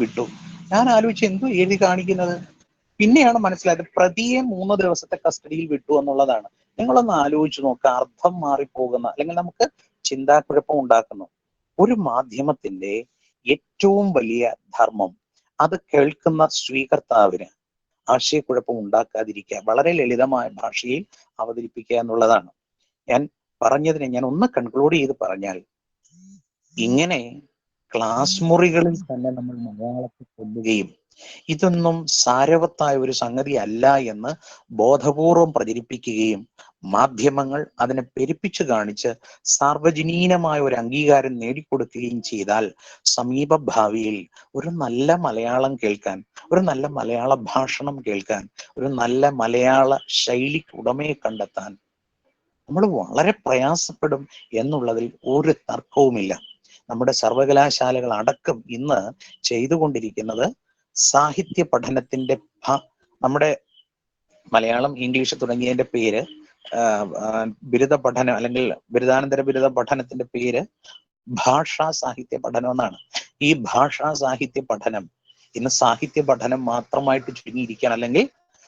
വിട്ടു. ഞാൻ ആലോചിച്ച് എന്തോ എഴുതി കാണിക്കുന്നത്. പിന്നെയാണ് മനസ്സിലായത് പ്രതിയെ 3 ദിവസത്തെ കസ്റ്റഡിയിൽ വിട്ടു എന്നുള്ളതാണ്. നിങ്ങളൊന്ന് ആലോചിച്ച് നോക്കുക, അർത്ഥം മാറിപ്പോകുന്ന, അല്ലെങ്കിൽ നമുക്ക് ചിന്താക്കുഴപ്പം ഉണ്ടാക്കുന്നു. ഒരു മാധ്യമത്തിന്റെ ഏറ്റവും വലിയ ധർമ്മം അത് കേൾക്കുന്ന സ്വീകർത്താവിന് ആശയക്കുഴപ്പം ഉണ്ടാക്കാതിരിക്കുക, വളരെ ലളിതമായ ഭാഷയിൽ അവതരിപ്പിക്കുക എന്നുള്ളതാണ്. ഞാൻ ഞാൻ ഒന്ന് കൺക്ലൂഡ് ചെയ്ത് പറഞ്ഞാൽ, ഇങ്ങനെ ക്ലാസ് മുറികളിൽ തന്നെ നമ്മൾ മലയാളത്തെ കൊല്ലുകയും ഇതൊന്നും സാരവത്തായ ഒരു സംഗതി അല്ല എന്ന് ബോധപൂർവം പ്രചരിപ്പിക്കുകയും മാധ്യമങ്ങൾ അതിനെ പെരുപ്പിച്ചു കാണിച്ച് സാർവജനീനമായ ഒരു അംഗീകാരം നേടിക്കൊടുക്കുകയും ചെയ്താൽ സമീപ ഭാവിയിൽ ഒരു നല്ല മലയാളം കേൾക്കാൻ, ഒരു നല്ല മലയാള ഭാഷണം കേൾക്കാൻ, ഒരു നല്ല മലയാള ശൈലിക്ക് ഉടമയെ കണ്ടെത്താൻ നമ്മൾ വളരെ പ്രയാസപ്പെടും എന്നുള്ളതിൽ ഒരു തർക്കവുമില്ല. നമ്മുടെ സർവകലാശാലകൾ അടക്കം ഇന്ന് ചെയ്തുകൊണ്ടിരിക്കുന്നത് സാഹിത്യ പഠനത്തിന്റെ നമ്മുടെ മലയാളം, ഇംഗ്ലീഷ് തുടങ്ങിയതിന്റെ പേര് ബിരുദ പഠനം അല്ലെങ്കിൽ ബിരുദാനന്തര ബിരുദ പഠനത്തിന്റെ പേര് ഭാഷാ സാഹിത്യ പഠനം എന്നാണ്. ഈ ഭാഷാ സാഹിത്യ പഠനം ഇന്ന് സാഹിത്യ പഠനം മാത്രമായിട്ട് ചുരുങ്ങിയിരിക്കുകയാണ്, അല്ലെങ്കിൽ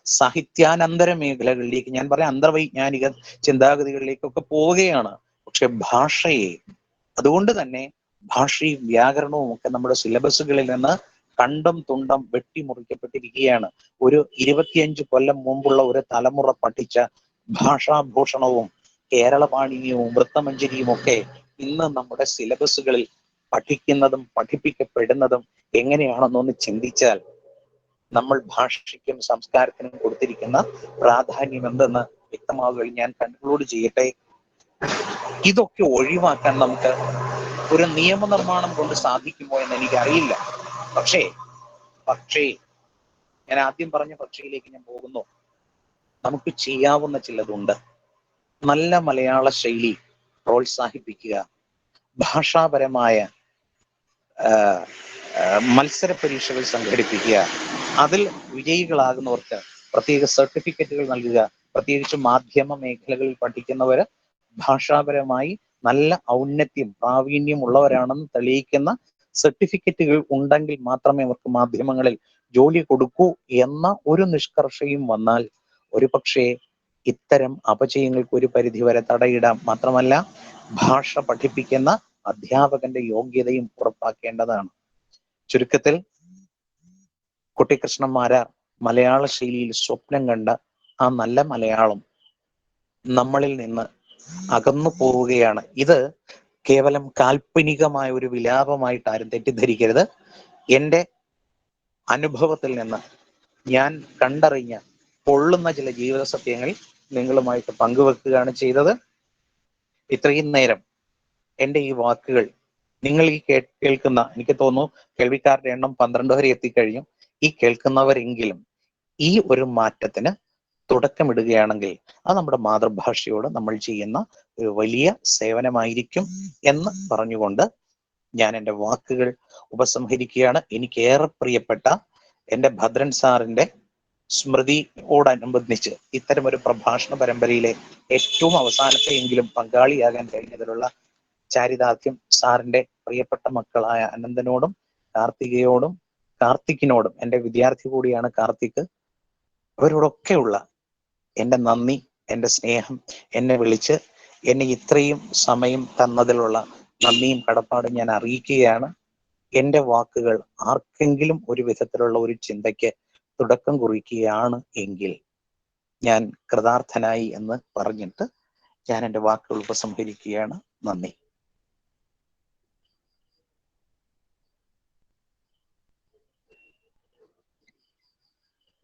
സാഹിത്യാനന്തര മേഖലകളിലേക്ക്, ഞാൻ പറയാം അന്തർവൈജ്ഞാനിക ചിന്താഗതികളിലേക്കൊക്കെ പോവുകയാണ്. പക്ഷെ ഭാഷയെ, അതുകൊണ്ട് തന്നെ ഭാഷയും വ്യാകരണവും ഒക്കെ നമ്മുടെ സിലബസുകളിൽ നിന്ന് കണ്ടം തുണ്ടം വെട്ടിമുറിക്കപ്പെട്ടിരിക്കുകയാണ്. ഒരു 25 കൊല്ലം മുമ്പുള്ള ഒരു തലമുറ പഠിച്ച ഭാഷാഭൂഷണവും കേരളപാണിനിയും വൃത്തമഞ്ജരിയും ഒക്കെ ഇന്ന് നമ്മുടെ സിലബസുകളിൽ പഠിക്കുന്നതും പഠിപ്പിക്കപ്പെടുന്നതും എങ്ങനെയാണെന്നൊന്ന് ചിന്തിച്ചാൽ നമ്മൾ ഭാഷയ്ക്കും സംസ്കാരത്തിനും കൊടുത്തിരിക്കുന്ന പ്രാധാന്യം എന്തെന്ന് വ്യക്തമാവുകയും ഞാൻ കൺക്ലൂഡ് ചെയ്യട്ടെ. ഇതൊക്കെ ഒഴിവാക്കാൻ നമുക്ക് ഒരു നിയമനിർമ്മാണം കൊണ്ട് സാധിക്കുമോ എന്ന് എനിക്കറിയില്ല. പക്ഷേ ഞാൻ ആദ്യം പറഞ്ഞ പക്ഷിയിലേക്ക് ഞാൻ പോകുന്നു. നമുക്ക് ചെയ്യാവുന്ന ചിലതുണ്ട്. നല്ല മലയാള ശൈലി പ്രോത്സാഹിപ്പിക്കുക, ഭാഷാപരമായ മത്സര പരീക്ഷകൾ സംഘടിപ്പിക്കുക, അതിൽ വിജയികളാകുന്നവർക്ക് പ്രത്യേക സർട്ടിഫിക്കറ്റുകൾ നൽകുക. പ്രത്യേകിച്ച് മാധ്യമ മേഖലകളിൽ പഠിക്കുന്നവര് ഭാഷാപരമായി നല്ല ഔന്നത്യം പ്രാവീണ്യം ഉള്ളവരാണെന്ന് തെളിയിക്കുന്ന സർട്ടിഫിക്കറ്റുകൾ ഉണ്ടെങ്കിൽ മാത്രമേ അവർക്ക് മാധ്യമങ്ങളിൽ ജോലി കൊടുക്കൂ എന്ന ഒരു നിഷ്കർഷയും വന്നാൽ ഒരു പക്ഷേ ഇത്തരം അപചയങ്ങൾക്ക് ഒരു പരിധിവരെ തടയിടാം. മാത്രമല്ല, ഭാഷ പഠിപ്പിക്കുന്ന അധ്യാപകന്റെ യോഗ്യതയും ഉറപ്പാക്കേണ്ടതാണ്. ചുരുക്കത്തിൽ, കുട്ടിക്കൃഷ്ണന്മാരാർ മലയാള ശൈലിയിൽ സ്വപ്നം കണ്ട ആ നല്ല മലയാളം നമ്മളിൽ നിന്ന് അകന്നു പോവുകയാണ്. ഇത് കേവലം കാൽപ്പനികമായ ഒരു വിലാപമായിട്ട് ആരും തെറ്റിദ്ധരിക്കരുത്. എൻ്റെ അനുഭവത്തിൽ നിന്ന് ഞാൻ കണ്ടറിഞ്ഞ പൊള്ളുന്ന ചില ജീവിത സത്യങ്ങൾ നിങ്ങളുമായിട്ട് പങ്കുവെക്കുകയാണ് ചെയ്തത്. ഇത്രയും നേരം എൻ്റെ ഈ വാക്കുകൾ നിങ്ങൾ ഈ കേൾക്കുന്ന, എനിക്ക് തോന്നുന്നു കേൾവിക്കാരുടെ എണ്ണം 12 വരെ എത്തിക്കഴിഞ്ഞു. ഈ കേൾക്കുന്നവരെങ്കിലും ഈ ഒരു മാറ്റത്തിന് തുടക്കമിടുകയാണെങ്കിൽ അത് നമ്മുടെ മാതൃഭാഷയോട് നമ്മൾ ചെയ്യുന്ന ഒരു വലിയ സേവനമായിരിക്കും എന്ന് പറഞ്ഞുകൊണ്ട് ഞാൻ എൻ്റെ വാക്കുകൾ ഉപസംഹരിക്കുകയാണ്. എനിക്കേറെ പ്രിയപ്പെട്ട എൻ്റെ ഭദ്രൻ സാറിൻ്റെ സ്മൃതിയോടനുബന്ധിച്ച് ഇത്തരം ഒരു പ്രഭാഷണ പരമ്പരയിലെ ഏറ്റവും അവസാനത്തെ എങ്കിലും പങ്കാളിയാകാൻ കഴിഞ്ഞതിലുള്ള ചാരിതാർത്ഥ്യം സാറിൻ്റെ പ്രിയപ്പെട്ട മക്കളായ അനന്തനോടും കാർത്തിക്കിനോടും, എൻ്റെ വിദ്യാർത്ഥി കൂടിയാണ് കാർത്തിക്, അവരോടൊക്കെയുള്ള എൻ്റെ നന്ദി, എൻ്റെ സ്നേഹം, എന്നെ വിളിച്ച് എന്നെ ഇത്രയും സമയം തന്നതിലുള്ള നന്ദിയും കടപ്പാടും ഞാൻ അറിയിക്കുകയാണ്. എൻ്റെ വാക്കുകൾ ആർക്കെങ്കിലും ഒരു വിധത്തിലുള്ള ഒരു ചിന്തയ്ക്ക് തുടക്കം കുറിക്കുകയാണ് എങ്കിൽ ഞാൻ കൃതാർത്ഥനായി എന്ന് പറഞ്ഞിട്ട് ഞാൻ എൻ്റെ വാക്കുകൾ ഉപസംഹരിക്കുകയാണ്. നന്ദി.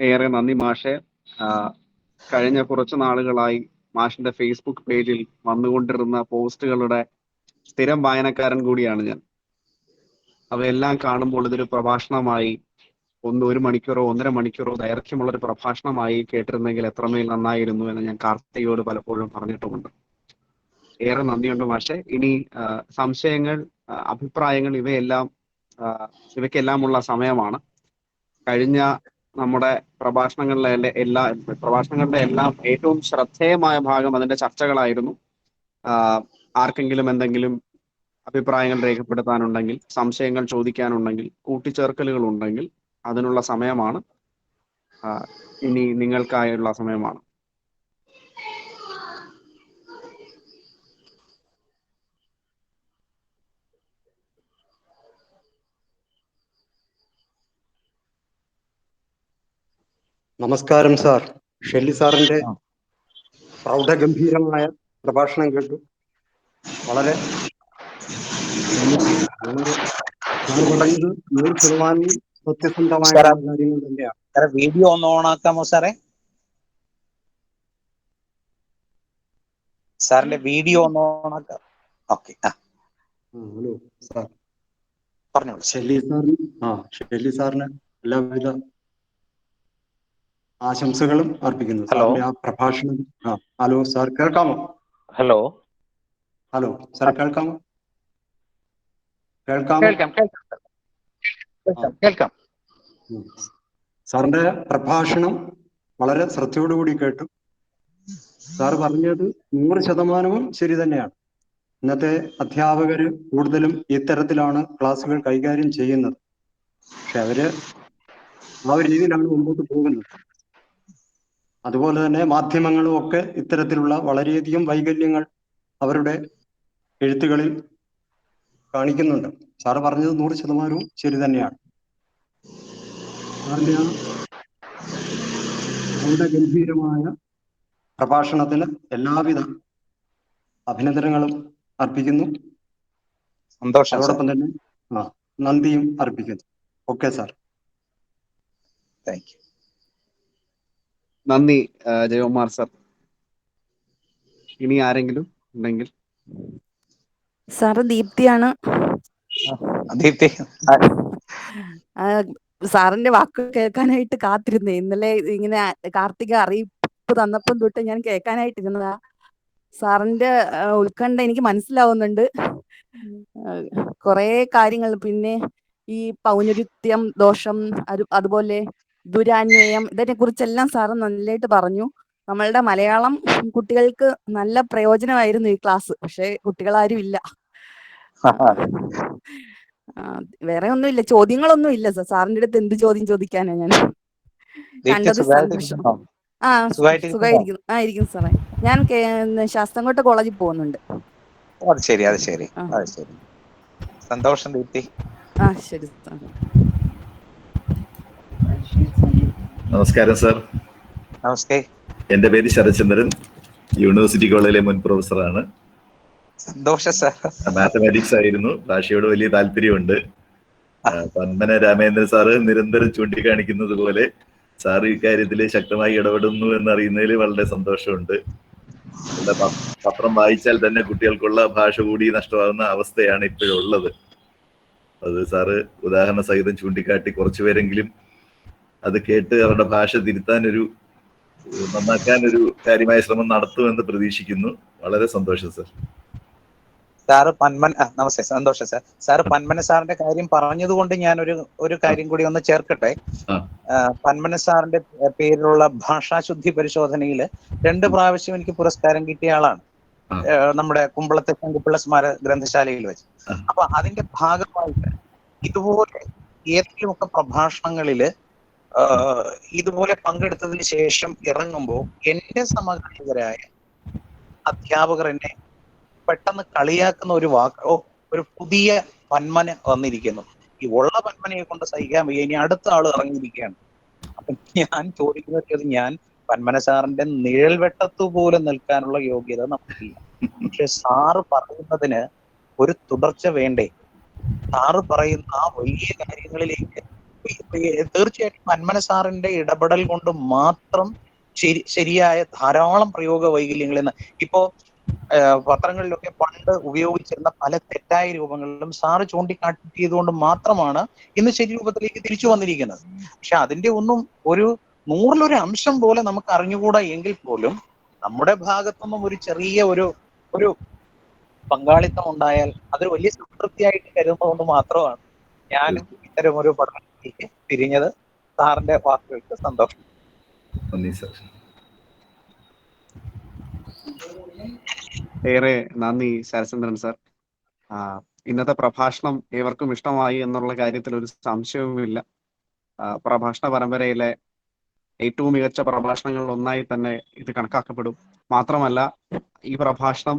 ഏറെ നന്ദി മാഷെ. കഴിഞ്ഞ കുറച്ച് നാളുകളായി മാഷിന്റെ ഫേസ്ബുക്ക് പേജിൽ വന്നുകൊണ്ടിരുന്ന പോസ്റ്റുകളുടെ സ്ഥിരം വായനക്കാരൻ കൂടിയാണ് ഞാൻ. അവയെല്ലാം കാണുമ്പോൾ ഇതൊരു പ്രഭാഷണമായി, ഒരു മണിക്കൂറോ 1.5 മണിക്കൂറോ ദൈർഘ്യമുള്ളൊരു പ്രഭാഷണമായി കേട്ടിരുന്നെങ്കിൽ എത്രമേൽ നന്നായിരുന്നു എന്ന് ഞാൻ കാർത്തികയോട് പലപ്പോഴും പറഞ്ഞിട്ടുമുണ്ട്. ഏറെ നന്ദിയുണ്ട് മാഷെ. ഇനി സംശയങ്ങൾ, അഭിപ്രായങ്ങൾ ഇവയ്ക്കെല്ലാമുള്ള സമയമാണ്. കഴിഞ്ഞ നമ്മുടെ പ്രഭാഷണങ്ങളുടെ എല്ലാം ഏറ്റവും ശ്രദ്ധേയമായ ഭാഗം അതിന്റെ ചർച്ചകളായിരുന്നു. ആർക്കെങ്കിലും എന്തെങ്കിലും അഭിപ്രായങ്ങൾ രേഖപ്പെടുത്താനുണ്ടെങ്കിൽ, സംശയങ്ങൾ ചോദിക്കാനുണ്ടെങ്കിൽ, കൂട്ടിച്ചേർക്കലുകൾ ഉണ്ടെങ്കിൽ അതിനുള്ള സമയമാണ്. ഇനി നിങ്ങൾക്കായുള്ള സമയമാണ്. നമസ്കാരം സാർ. ഷെല്ലി സാറിന്റെ പ്രൗഢഗംഭീരമായ പ്രഭാഷണം കേട്ടു. വളരെ സാർ പറഞ്ഞത് 100% സത്യസന്ധമായിട്ടുള്ള കാര്യങ്ങൾ തന്നെയാണ്. വീഡിയോ ഒന്ന് ഓണാക്കാമോ സാറേ? സാറിന്റെ വീഡിയോ ഒന്ന് ഓണാക്കാം. ഓക്കെ. Hello sir. പറഞ്ഞോളൂ. ഷെല്ലി സാറിന് എല്ലാവിധ ആശംസകളും അർപ്പിക്കുന്നു. സാറിന്റെ ആ പ്രഭാഷണം. ഹലോ സാർ, കേൾക്കാമോ? ഹലോ സാർ, കേൾക്കാമോ? കേൾക്കാം. സാറിന്റെ പ്രഭാഷണം വളരെ ശ്രദ്ധയോടുകൂടി കേട്ടു. സാറ് പറഞ്ഞത് 100% ശരി തന്നെയാണ്. ഇന്നത്തെ അധ്യാപകർ കൂടുതലും ഇത്തരത്തിലാണ് ക്ലാസ്സുകൾ കൈകാര്യം ചെയ്യുന്നത്. പക്ഷെ അവര് ആ ഒരു രീതിയിലാണ് മുമ്പോട്ട് പോകുന്നത്. അതുപോലെ തന്നെ മാധ്യമങ്ങളും ഒക്കെ ഇത്തരത്തിലുള്ള വളരെയധികം വൈകല്യങ്ങൾ അവരുടെ എഴുത്തുകളിൽ കാണിക്കുന്നുണ്ട്. സാറ് പറഞ്ഞത് 100% ശരി തന്നെയാണ്. സാറിന്റെ ആ ഗംഭീരമായ പ്രഭാഷണത്തിന് എല്ലാവിധ അഭിനന്ദനങ്ങളും അർപ്പിക്കുന്നു. സന്തോഷം സാർ. അതോടൊപ്പം തന്നെ നന്ദിയും അർപ്പിക്കുന്നു. Okay sir. Thank you. നന്ദി ജയകുമാർ സർ. ഇനി ആരെങ്കിലും ഉണ്ടെങ്കിൽ? സാറ് ദീപ്തിയാണ്. ദീപ്തി, സാറിന്റെ വാക്ക് കേൾക്കാനായിട്ട് കാത്തിരുന്നേ. ഇന്നലെ ഇങ്ങനെ കാർത്തിക അറിയിപ്പ് തന്നപ്പം തൊട്ട് ഞാൻ കേൾക്കാനായിട്ടിരുന്നതാ. സാറിന്റെ ഉത്കണ്ഠ എനിക്ക് മനസ്സിലാവുന്നുണ്ട്. കുറെ കാര്യങ്ങൾ, പിന്നെ ഈ പൗനരുത്യം ദോഷം, അതുപോലെ ദുരാന്വയം, ഇതിനെ കുറിച്ചെല്ലാം സാറ് നല്ലതായിട്ട് പറഞ്ഞു. നമ്മളുടെ മലയാളം കുട്ടികൾക്ക് നല്ല പ്രയോജനമായിരുന്നു ഈ ക്ലാസ്. പക്ഷെ കുട്ടികളാരും ഇല്ല. വേറെ ഒന്നുമില്ല, ചോദ്യങ്ങളൊന്നും ഇല്ല സാർ. സാറിന്റെ അടുത്ത് എന്ത് ചോദ്യം ചോദിക്കാനാ ഞാൻ? കണ്ടത് സന്തോഷം. സുഖമായിരിക്കുന്നു. ഇരിക്കുന്നു സാറേ. ഞാൻ ശാസ്താംകോട്ട കോളേജിൽ പോകുന്നുണ്ട്. അത് ശരി. സന്തോഷം ദീപ്തി. ശരി സാർ. നമസ്കാരം സാർ. നമസ്തേ. എന്റെ പേര് ശരത്ചന്ദ്രൻ, യൂണിവേഴ്സിറ്റി കോളേജിലെ മുൻ പ്രൊഫസറാണ്. സന്തോഷം സാർ. മാത്തമാറ്റിക്സ് ആയിരുന്നു. ഭാഷയോട് വലിയ താല്പര്യമുണ്ട്. പന്മന രാമേന്ദ്രൻ സാറ് നിരന്തരം ചൂണ്ടിക്കാണിക്കുന്നത് പോലെ സാറ് ഇക്കാര്യത്തിൽ ശക്തമായി ഇടപെടുന്നു എന്നറിയുന്നതിൽ വളരെ സന്തോഷമുണ്ട്. പത്രം വായിച്ചാൽ തന്നെ കുട്ടികൾക്കുള്ള ഭാഷ കൂടി നഷ്ടമാകുന്ന അവസ്ഥയാണ് ഇപ്പോഴുള്ളത്. അത് സാറ് ഉദാഹരണ സഹിതം ചൂണ്ടിക്കാട്ടി കുറച്ചുപേരെങ്കിലും അത് കേട്ട് അവരുടെ ഭാഷ നന്നാക്കാനൊരു കാര്യമായ ശ്രമം നടത്തുമെന്ന് പ്രതീക്ഷിക്കുന്നു. വളരെ സന്തോഷം സാർ. സാറ് നമസ്തേ. സന്തോഷം സാർ. സാറ് പന്മന സാറിന്റെ കാര്യം പറഞ്ഞതുകൊണ്ട് ഞാൻ ഒരു കാര്യം കൂടി ഒന്ന് ചേർക്കട്ടെ. പന്മന സാറിന്റെ പേരിലുള്ള ഭാഷാശുദ്ധി പരിശോധനയിൽ 2 പ്രാവശ്യം എനിക്ക് പുരസ്കാരം കിട്ടിയ ആളാണ്, നമ്മുടെ കുമ്പളത്തെ ശങ്കുപിള്ള സ്മാരക ഗ്രന്ഥശാലയിൽ വെച്ച്. അപ്പൊ അതിന്റെ ഭാഗമായിട്ട് ഇതുപോലെ ഏതെങ്കിലുമൊക്കെ പ്രഭാഷണങ്ങളില് ഇതുപോലെ പങ്കെടുത്തതിന് ശേഷം ഇറങ്ങുമ്പോൾ എന്റെ സമകാലികരായ അധ്യാപകർ എന്നെ പെട്ടെന്ന് കളിയാക്കുന്ന ഒരു ഒരു പുതിയ പന്മന വന്നിരിക്കുന്നു, ഈ ഉള്ള പന്മനയെ കൊണ്ട് സഹിക്കാൻ വയ്യ, ഇനി അടുത്ത ആള് ഇറങ്ങിയിരിക്കുകയാണ്. അപ്പൊ ഞാൻ ചോദിക്കുന്നത്, ഞാൻ പന്മന സാറിന്റെ നിഴൽവെട്ടത്തു പോലും നിൽക്കാനുള്ള യോഗ്യത നമുക്കില്ല. പക്ഷെ സാറ് പറയുന്നതിന് ഒരു തുടർച്ച വേണ്ടേ? സാറ് പറയുന്ന ആ വലിയ കാര്യങ്ങളിലേക്ക് തീർച്ചയായിട്ടും പന്മന സാറിന്റെ ഇടപെടൽ കൊണ്ട് മാത്രം ശരിയായ ധാരാളം പ്രയോഗ വൈകല്യങ്ങളിൽ നിന്ന്, ഇപ്പോ പത്രങ്ങളിലൊക്കെ പണ്ട് ഉപയോഗിച്ചിരുന്ന പല തെറ്റായ രൂപങ്ങളിലും സാറ് ചൂണ്ടിക്കാട്ടിയതുകൊണ്ട് മാത്രമാണ് ഇന്ന് ശരി രൂപത്തിലേക്ക് തിരിച്ചു വന്നിരിക്കുന്നത്. പക്ഷെ അതിന്റെ ഒന്നും ഒരു 100-ൽ 1 അംശം പോലെ നമുക്ക് അറിഞ്ഞുകൂടാ എങ്കിൽ പോലും നമ്മുടെ ഭാഗത്തുനിന്നും ഒരു ചെറിയ ഒരു പങ്കാളിത്തം ഉണ്ടായാൽ അതൊരു വലിയ സംതൃപ്തിയായിട്ട് കരുതുന്നതുകൊണ്ട് മാത്രമാണ് ഞാനും ഇത്തരം ഒരു പഠനത്തിലേക്ക് തിരിഞ്ഞത്. സാറിന്റെ വാക്കുകൾക്ക് സന്തോഷം. നന്ദി സാർ. ഏറെ നന്ദി ശരത്ചന്ദ്രൻ സാർ. ഇന്നത്തെ പ്രഭാഷണം ഏവർക്കും ഇഷ്ടമായി എന്നുള്ള കാര്യത്തിൽ ഒരു സംശയവുമില്ല. പ്രഭാഷണ പരമ്പരയിലെ ഏറ്റവും മികച്ച പ്രഭാഷണങ്ങളിൽ ഒന്നായി തന്നെ ഇത് കണക്കാക്കപ്പെടും. മാത്രമല്ല, ഈ പ്രഭാഷണം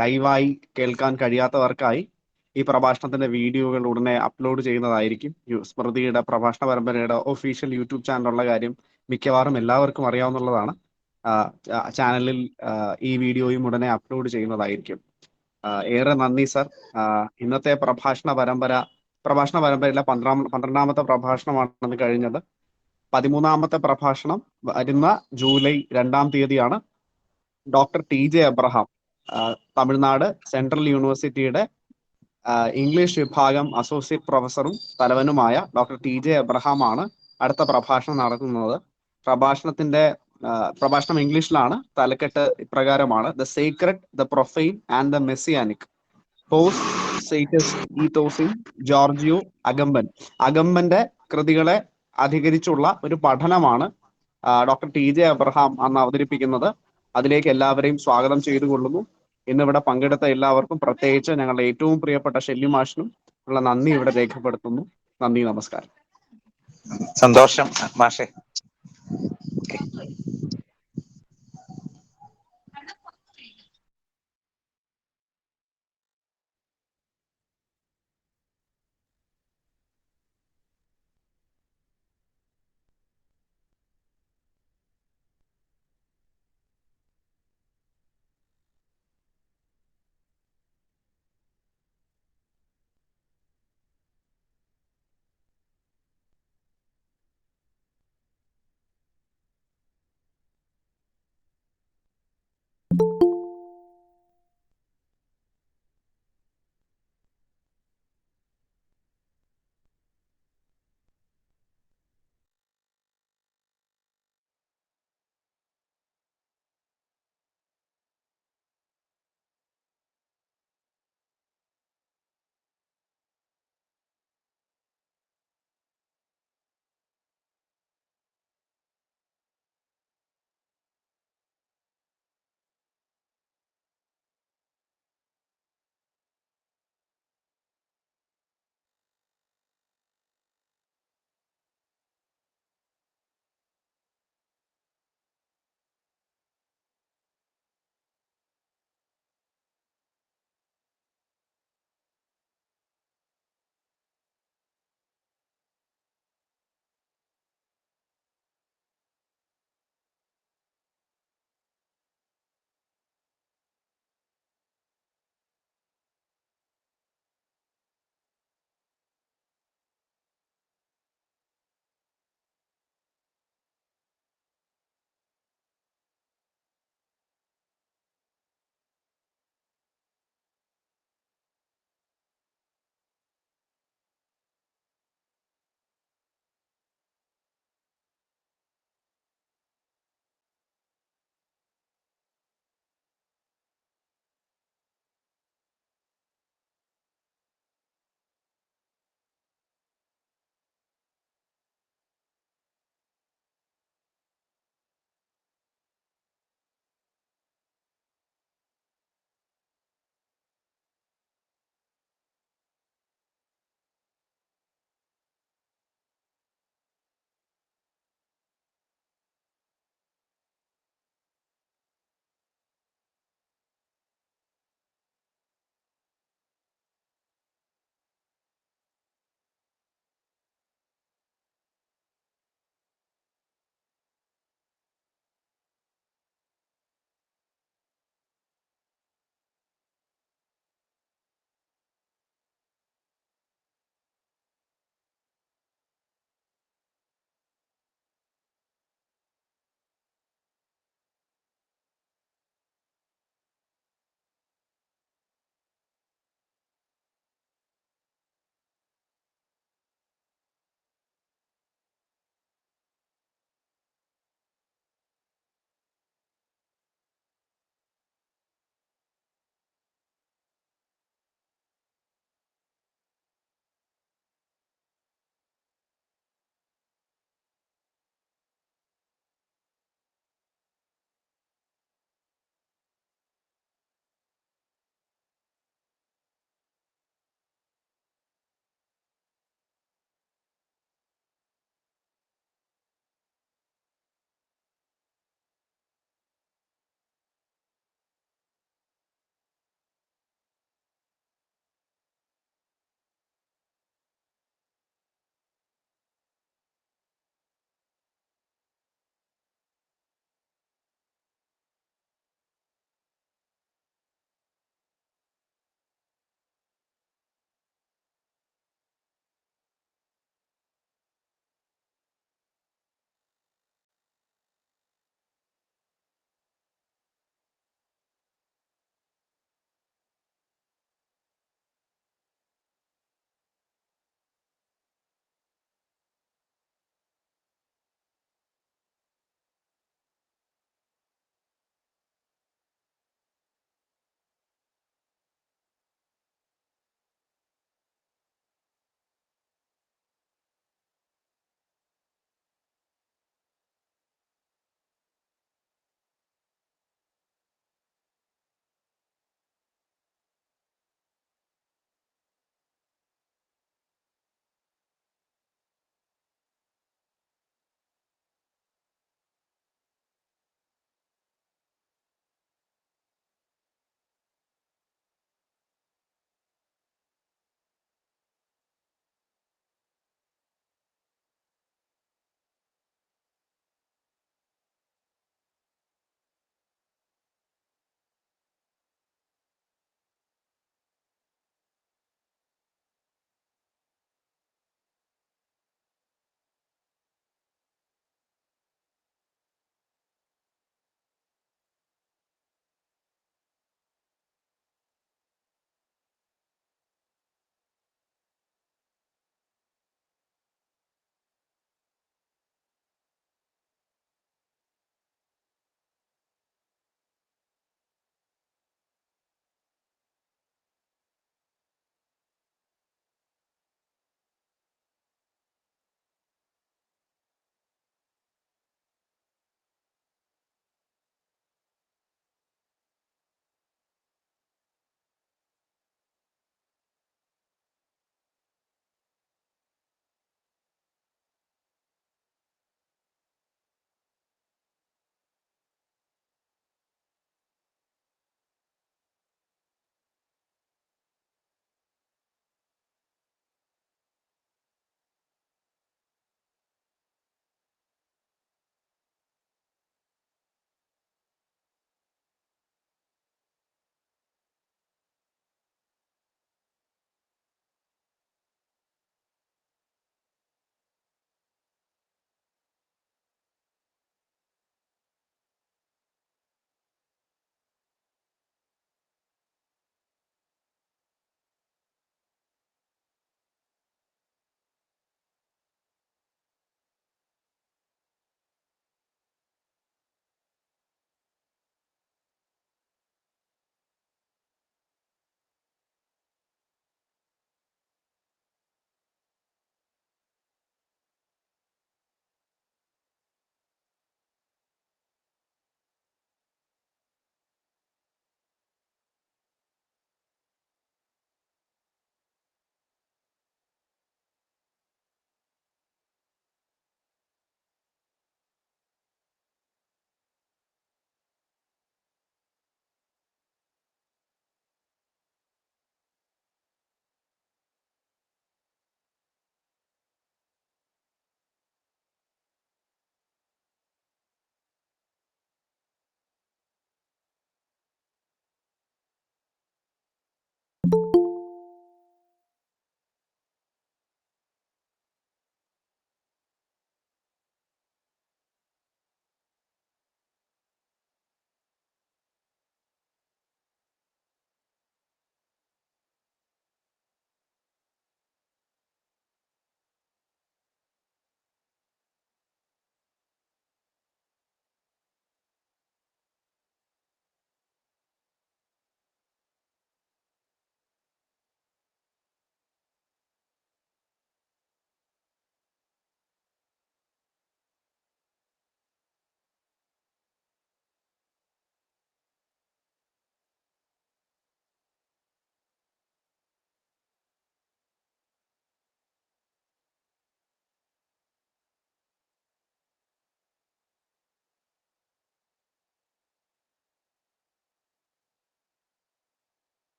ലൈവായി കേൾക്കാൻ കഴിയാത്തവർക്കായി ഈ പ്രഭാഷണത്തിന്റെ വീഡിയോകൾ ഉടനെ അപ്ലോഡ് ചെയ്യുന്നതായിരിക്കും. സ്മൃതിയുടെ പ്രഭാഷണ പരമ്പരയുടെ ഒഫീഷ്യൽ യൂട്യൂബ് ചാനലുള്ള കാര്യം മിക്കവാറും എല്ലാവർക്കും അറിയാവുന്നതാണ്. ചാനലിൽ ഈ വീഡിയോയും ഉടനെ അപ്ലോഡ് ചെയ്യുന്നതായിരിക്കും. ഏറെ നന്ദി സർ. ഇന്നത്തെ പ്രഭാഷണ പരമ്പരയിലെ 12ാമത്തെ പ്രഭാഷണമാണ് കഴിഞ്ഞത്. 13ാമത്തെ പ്രഭാഷണം വരുന്ന ജൂലൈ 2-ാം തീയതിയാണ്. Doctor TJ Abraham, Tamil Nadu central യൂണിവേഴ്സിറ്റിയുടെ ഇംഗ്ലീഷ് വിഭാഗം അസോസിയേറ്റ് പ്രൊഫസറും തലവനുമായ ഡോക്ടർ TJ എബ്രഹാം ആണ് അടുത്ത പ്രഭാഷണം നടത്തുന്നത്. പ്രഭാഷണം ഇംഗ്ലീഷിലാണ്. തലക്കെട്ട് ഇപ്രകാരമാണ്: the secret, the profane and the messianic, post സൈറ്റസ് ഈത്തോസ് ഇൻ ജോർജിയോ അഗംബൻ. അഗംബന്റെ കൃതികളെ അധികരിച്ചുള്ള ഒരു പഠനമാണ് ഡോക്ടർ TJ അബ്രഹാം അന്ന് അവതരിപ്പിക്കുന്നത്. അതിലേക്ക് എല്ലാവരെയും സ്വാഗതം ചെയ്തുകൊള്ളുന്നു. ഇന്നിവിടെ പങ്കെടുത്ത എല്ലാവർക്കും, പ്രത്യേകിച്ച് ഞങ്ങളുടെ ഏറ്റവും പ്രിയപ്പെട്ട ഷെല്ലി മാഷിനും ഉള്ള നന്ദി ഇവിടെ രേഖപ്പെടുത്തുന്നു. നന്ദി, നമസ്കാരം. സന്തോഷം മാഷെ.